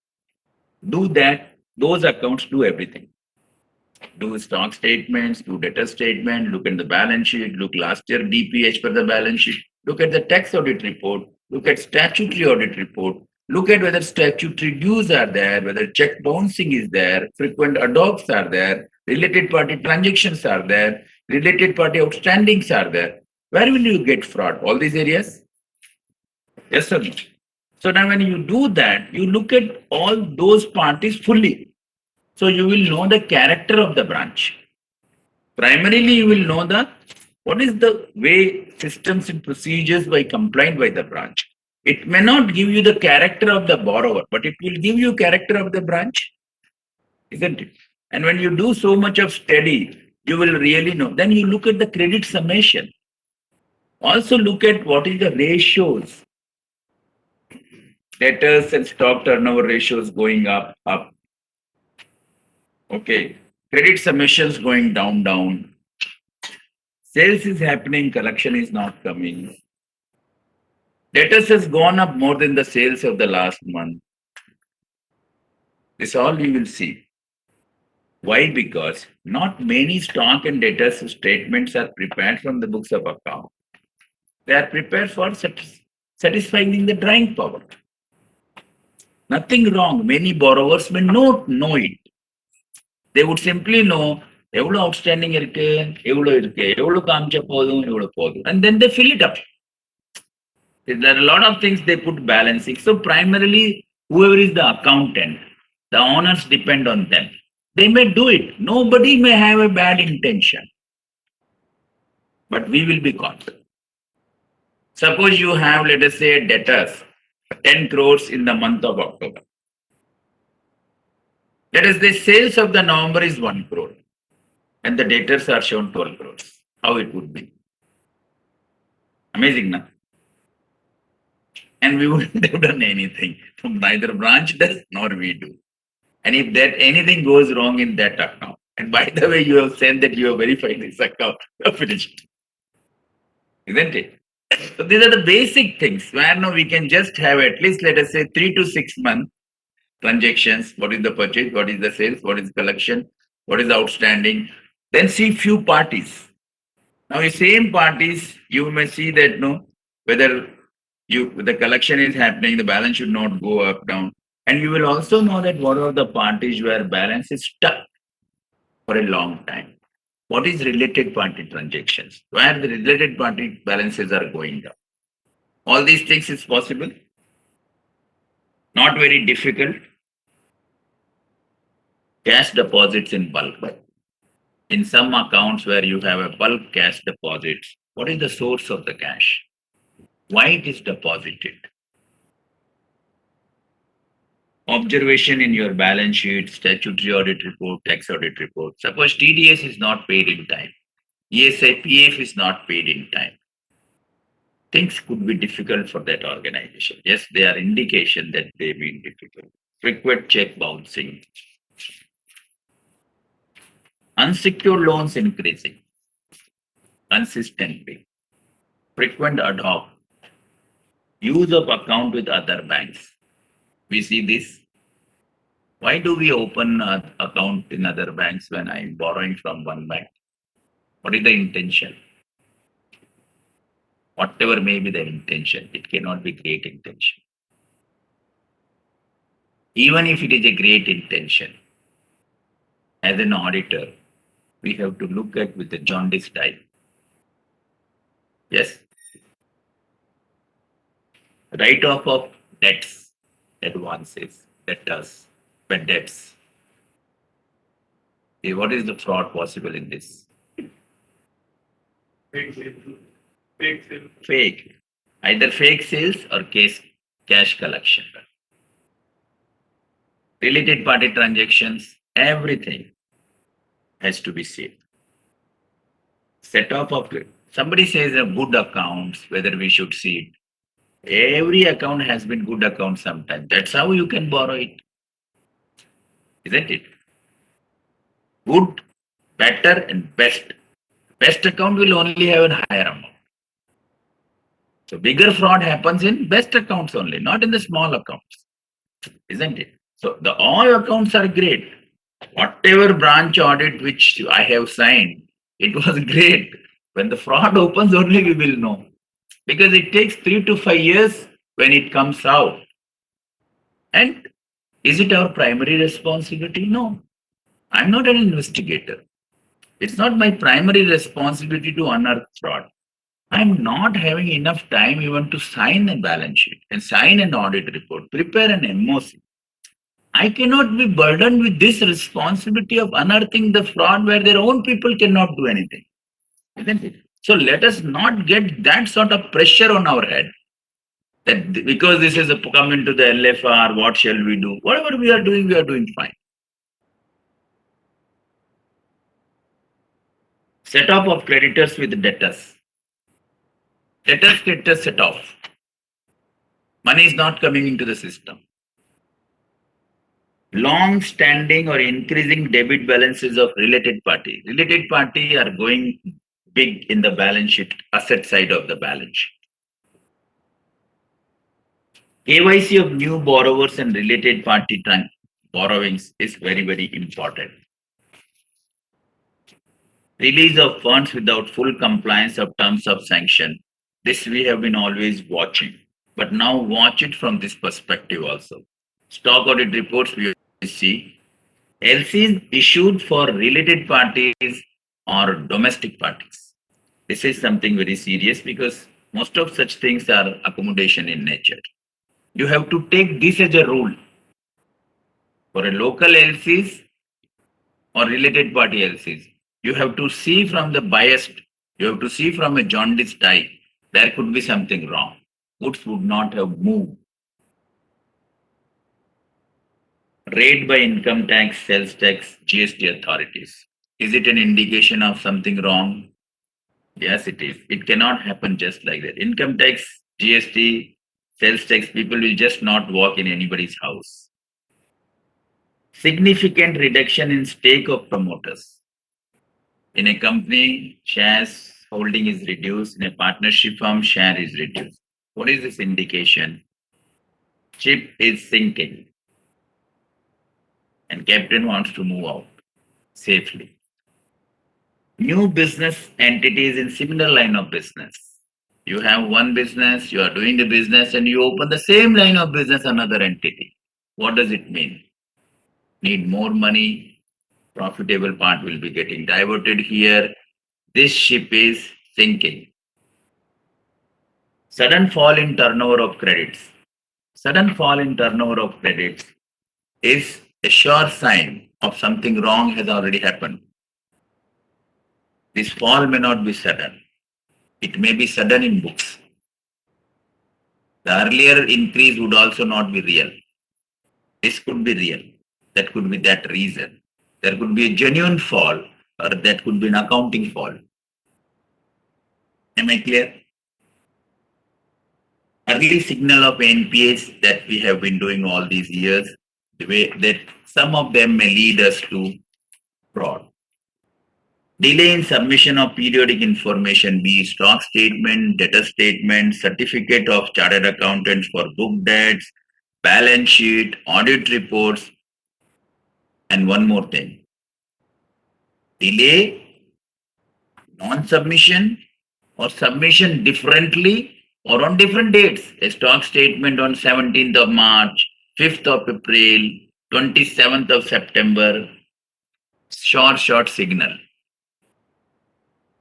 Do that. Those accounts do everything. Do stock statements, do debtor statement, look at the balance sheet, look last year DPH for the balance sheet, look at the tax audit report, look at statutory audit report, look at whether statutory dues are there, whether check bouncing is there, frequent adopts are there, related party transactions are there, related party outstandings are there. Where will you get fraud? All these areas? Yes or no? So now when you do that, you look at all those parties fully. So you will know the character of the branch. Primarily, you will know the what is the way systems and procedures by compliant by the branch. It may not give you the character of the borrower, but it will give you character of the branch, isn't it? And when you do so much of study, you will really know. Then you look at the credit summation. Also look at what is the ratios. Debtors and stock turnover ratios going up. Okay. Credit submissions going down. Sales is happening, collection is not coming. Debtors has gone up more than the sales of the last month. This all you will see. Why? Because not many stock and debtors statements are prepared from the books of account. They are prepared for satisfying the drawing power. Nothing wrong. Many borrowers may not know it. They would simply know எவ்வளவு outstanding இருக்கு, எவ்வளவு காமிச்ச போதும், எவ்வளவு போதும். And then they fill it up. There are a lot of things they put balancing. So primarily, whoever is the accountant, the owners depend on them. They may do it. Nobody may have a bad intention. But we will be caught. Suppose you have, let us say, debtors, 10 crores in the month of October. Let us say sales of the November is 1 crore and the debtors are shown 12 crores. How it would be? Amazing, na? And we wouldn't have done anything. Neither branch does nor we do. And if that anything goes wrong in that account, and by the way, you have said that you have verified this account, you're finished. Isn't it? So these are the basic things where now we can just have at least, let us say, 3 to 6 months transactions. What is the purchase? What is the sales? What is collection? What is the outstanding? Then see few parties. Now, in same parties, you may see that no, whether the collection is happening, the balance should not go up, down. And you will also know that what are the parties where balance is stuck for a long time. What is related party transactions? Where the related party balances are going down. All these things is possible. Not very difficult. Cash deposits in bulk. In some accounts where you have a bulk cash deposits, what is the source of the cash? Why it is deposited? Observation in your balance sheet, statutory audit report, tax audit report. Suppose TDS is not paid in time. ESI, PF is not paid in time. Things could be difficult for that organization. Yes, they are indication that they've been difficult. Frequent check bouncing. Unsecured loans increasing consistently. Frequent adopt. Use of account with other banks. We see this. Why do we open an account in other banks when I'm borrowing from one bank? What is the intention? Whatever may be the intention, it cannot be great intention. Even if it is a great intention, as an auditor, we have to look at with the jaundice eye. Yes. Write-off of debts, advances, debtors, bad debts. Okay, what is the fraud possible in this? Fake sales. Fake sales. Fake. Either fake sales or cash collection. Related party transactions, everything has to be seen. Set off of it. Somebody says a good accounts, whether we should see it. Every account has been good account sometime. That's how you can borrow it. Isn't it? good, better, and best. Best account will only have a higher amount. So bigger fraud happens in best accounts only, not in the small accounts, isn't it? So the all accounts are great. Whatever branch audit which I have signed, it was great. When the fraud opens, only we will know. Because it takes 3 to 5 years when it comes out. And is it our primary responsibility? No. I'm not an investigator. It's not my primary responsibility to unearth fraud. I'm not having enough time even to sign a balance sheet and sign an audit report, prepare an MOC. I cannot be burdened with this responsibility of unearthing the fraud where their own people cannot do anything, isn't it? So let us not get that sort of pressure on our head that because this is come into the LFR, what shall we do? Whatever we are doing fine. Set off of creditors with debtors. Debtors set off. Money is not coming into the system. Long standing or increasing debit balances of related party. Related party are going big in the balance sheet, asset side of the balance sheet. KYC of new borrowers and related party borrowings is very, very important. Release of funds without full compliance of terms of sanction. This we have been always watching, but now watch it from this perspective also. Stock audit reports we see LCs issued for related parties or domestic parties. This is something very serious because most of such things are accommodation in nature. You have to take this as a rule for a local LCs or related party LCs. You have to see from the biased, you have to see from a jaundiced eye, there could be something wrong. Goods would not have moved. Raid by income tax, sales tax, GST authorities. Is it an indication of something wrong? Yes, it is. It cannot happen just like that. Income tax, GST, sales tax, people will just not walk in anybody's house. Significant reduction in stake of promoters. In a company, shares holding is reduced. In a partnership firm, share is reduced. What is this indication? Ship is sinking. And captain wants to move out safely. New business entities in similar line of business. You have one business, you are doing the business, and you open the same line of business, another entity. What does it mean? Need more money, profitable part will be getting diverted here. This ship is sinking. Sudden fall in turnover of credits. Sudden fall in turnover of credits is a sure sign of something wrong has already happened. This fall may not be sudden. It may be sudden in books. The earlier increase would also not be real. This could be real. That could be that reason. There could be a genuine fall, or that could be an accounting fall. Am I clear? Early signal of NPAs that we have been doing all these years, the way that some of them may lead us to fraud. Delay in submission of periodic information, be it stock statement, debtor statement, certificate of chartered accountants for book debts, balance sheet, audit reports, and one more thing. Delay, non-submission, or submission differently or on different dates. A stock statement on 17th of March, 5th of April, 27th of September, short signal.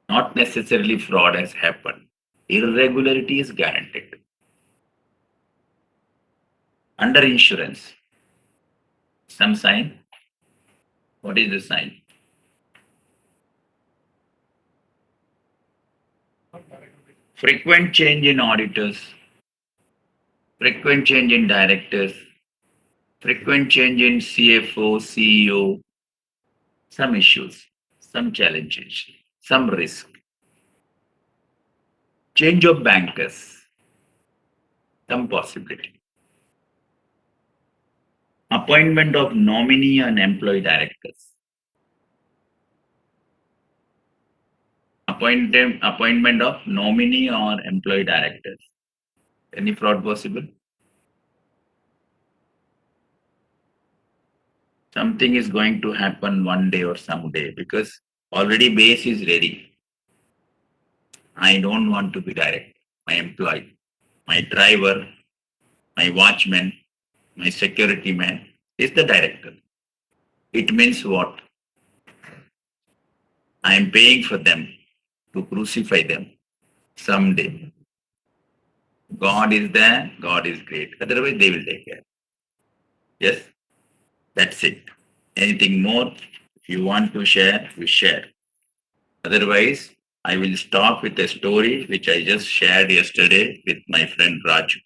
Not necessarily fraud has happened. Irregularity is guaranteed. Under insurance, some sign. What is the sign? Frequent change in auditors, frequent change in directors, frequent change in CFO, CEO, some issues, some challenges, some risk. Change of bankers, some possibility. Appointment of nominee and employee directors. appointment of nominee or employee directors. Any fraud possible? Something is going to happen one day or someday because already base is ready. I don't want to be direct. My employee, my driver, my watchman, my security man is the director. It means what? I am paying for them to crucify them someday. God is there, God is great. Otherwise, they will take care. Yes, that's it. Anything more? If you want to share, you share. Otherwise, I will stop with a story which I just shared yesterday with my friend Raju.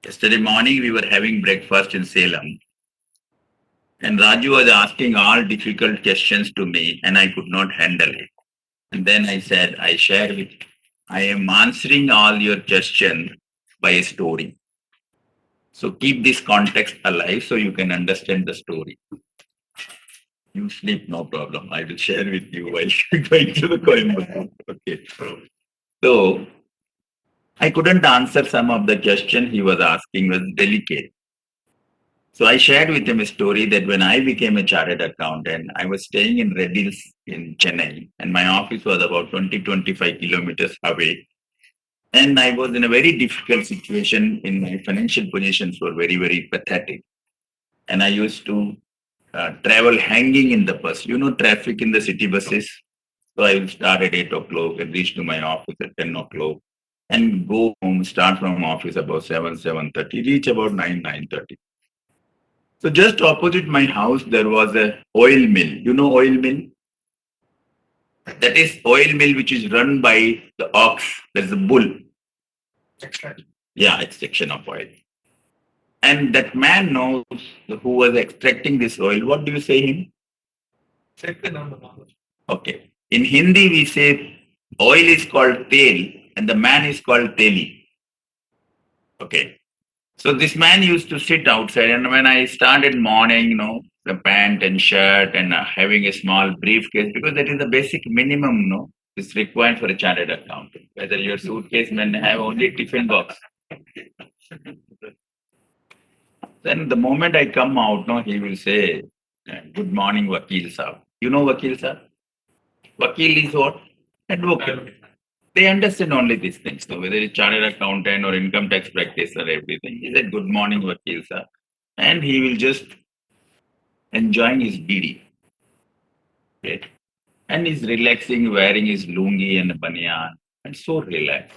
Yesterday morning, we were having breakfast in Salem, and Raju was asking all difficult questions to me, and I could not handle it. And then I said, I shared with, I am answering all your questions by a story. So keep this context alive so you can understand the story. You sleep, no problem. I will share with you while going to the Coimbatore. Okay. So I couldn't answer some of the question he was asking was delicate. So I shared with him a story that when I became a chartered accountant, I was staying in Red Hills in Chennai, and my office was about 20-25 kilometers away. And I was in a very difficult situation in my financial positions were very, very pathetic. And I used to travel hanging in the bus. You know, traffic in the city buses. So I will start at 8 o'clock and reach to my office at 10 o'clock and go home, start from office about 7, 7:30, reach about 9, 9:30. So just opposite my house, there was a oil mill. You know oil mill? That is oil mill which is run by the ox. There's a bull. Extract. Yeah, extraction of oil. And that man knows who was extracting this oil. What do you say him? Second on the knowledge. Okay. In Hindi, we say oil is called tel and the man is called teli. Okay. So this man used to sit outside, and when I started morning, the pant and shirt and having a small briefcase, because that is the basic minimum, is required for a chartered accountant. Whether your suitcase may have only tiffin box. Then the moment I come out, he will say, "Good morning, Vakil Saab." You know Vakil Saab? Vakil is what? Advocate. They understand only these things. So whether it's chartered accountant or income tax practitioner, everything. He said, "Good morning, Vakil sir." And he will just enjoying his BD. Okay. And he's relaxing, wearing his lungi and banyan, and so relaxed.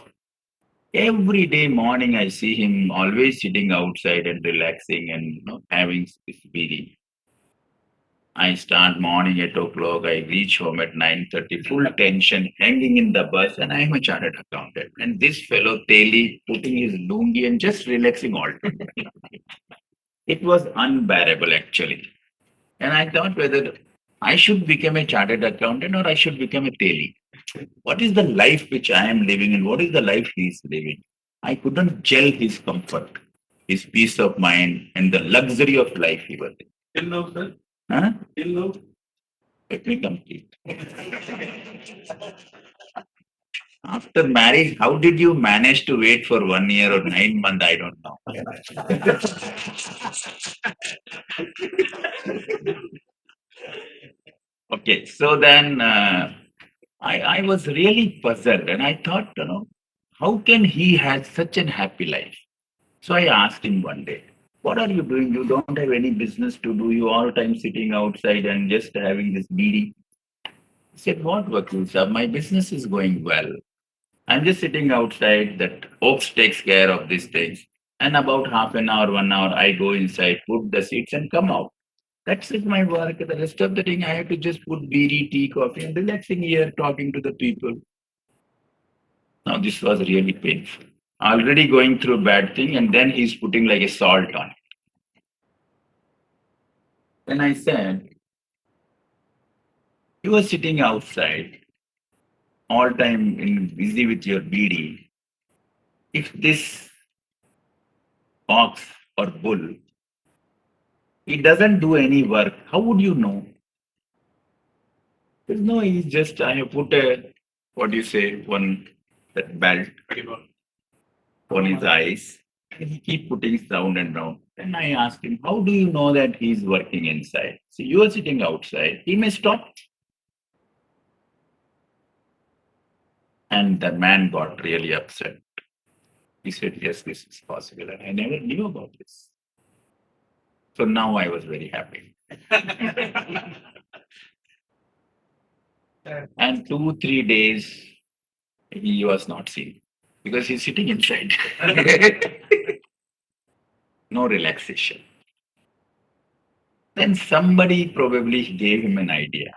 Every day morning, I see him always sitting outside and relaxing and having this BD. I start morning 8 o'clock. I reach home at 9:30, full tension, hanging in the bus, and I'm a chartered accountant. And this fellow Teli putting his lungi and just relaxing all day. It was unbearable actually. And I thought whether I should become a chartered accountant or I should become a Teli. What is the life which I am living and what is the life he is living? I couldn't gel his comfort, his peace of mind, and the luxury of life he was in. Till now, sir. Huh? Till now. Let me complete. After marriage, how did you manage to wait for 1 year or 9 months? I don't know. Okay, so then I was really puzzled and I thought, how can he have such an happy life? So I asked him one day, what are you doing? You don't have any business to do. You all time sitting outside and just having this BD. He said, what, Vakil sir? My business is going well. I'm just sitting outside, that Oaks takes care of these things. And about half an hour, 1 hour, I go inside, put the seats and come out. That's it, my work. The rest of the thing, I have to just put beeri, tea, coffee, and relaxing here, talking to the people. Now, this was really painful. Already going through a bad thing, and then he's putting like a salt on it. Then I said, you were sitting outside, all time busy with your BD. If this ox or bull, he doesn't do any work, how would you know? No, he's just, I have put a, what do you say, one, that belt on his eyes. And he keep putting it round and round. Then I asked him, how do you know that he's working inside? See, you are sitting outside. He may stop. And the man got really upset. He said, yes, this is possible. And I never knew about this. So now I was very happy. And 2, 3 days, he was not seen because he's sitting inside. No relaxation. Then somebody probably gave him an idea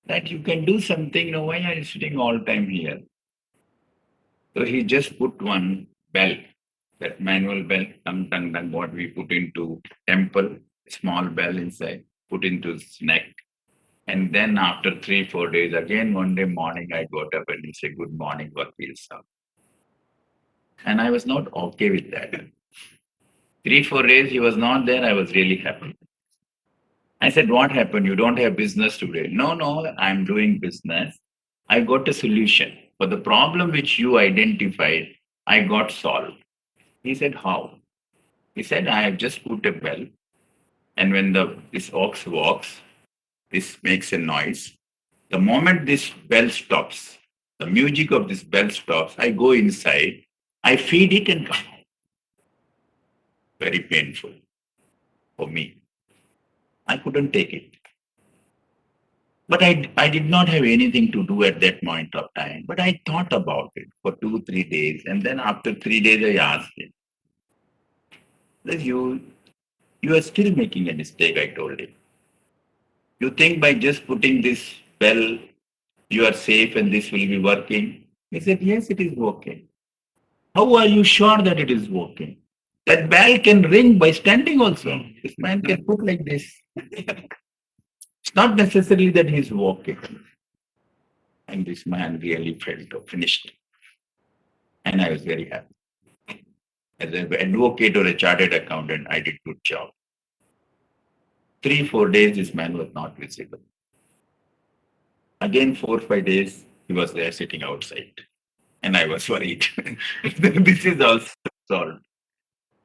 that you can do something. No, why are you sitting all time here? So he just put one bell, that manual bell, tung, tung, tung, what we put into temple, small bell inside, put into his neck. And then after 3, 4 days, again one day morning, I got up and he said, good morning, Vakil Sahab. And I was not okay with that. 3, 4 days he was not there, I was really happy. I said, what happened? You don't have business today. No, I'm doing business. I got a solution. For the problem which you identified, I got solved. He said, how? He said, I have just put a bell. And when this ox walks, this makes a noise. The moment this bell stops, the music of this bell stops, I go inside, I feed it and come out. Very painful for me. I couldn't take it. But I did not have anything to do at that point of time. But I thought about it for 2, 3 days. And then after 3 days, I asked him, "Look, you are still making a mistake," I told him. You think by just putting this bell, you are safe and this will be working? He said, yes, it is working. How are you sure that it is working? That bell can ring by standing also. This man can put like this. It's not necessary that he's walking. And this man really felt finished. And I was very happy. As an advocate or a chartered accountant, I did good job. 3, 4 days, this man was not visible. Again, 4, 5 days, he was there sitting outside. And I was worried. This is also solved.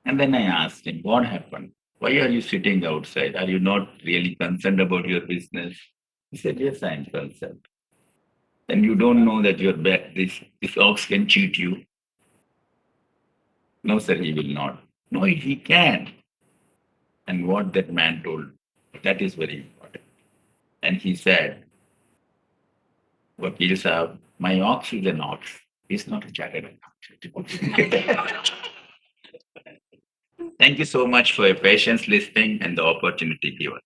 And then I asked him, what happened? Why are you sitting outside? Are you not really concerned about your business? He said, yes, I am concerned. Then you don't know that this ox can cheat you. No, sir, he will not. No, he can. And what that man told, that is very important. And he said, Vakil Sahab, my ox is an ox. He's not a chartered accountant. Thank you so much for your patience listening and the opportunity given.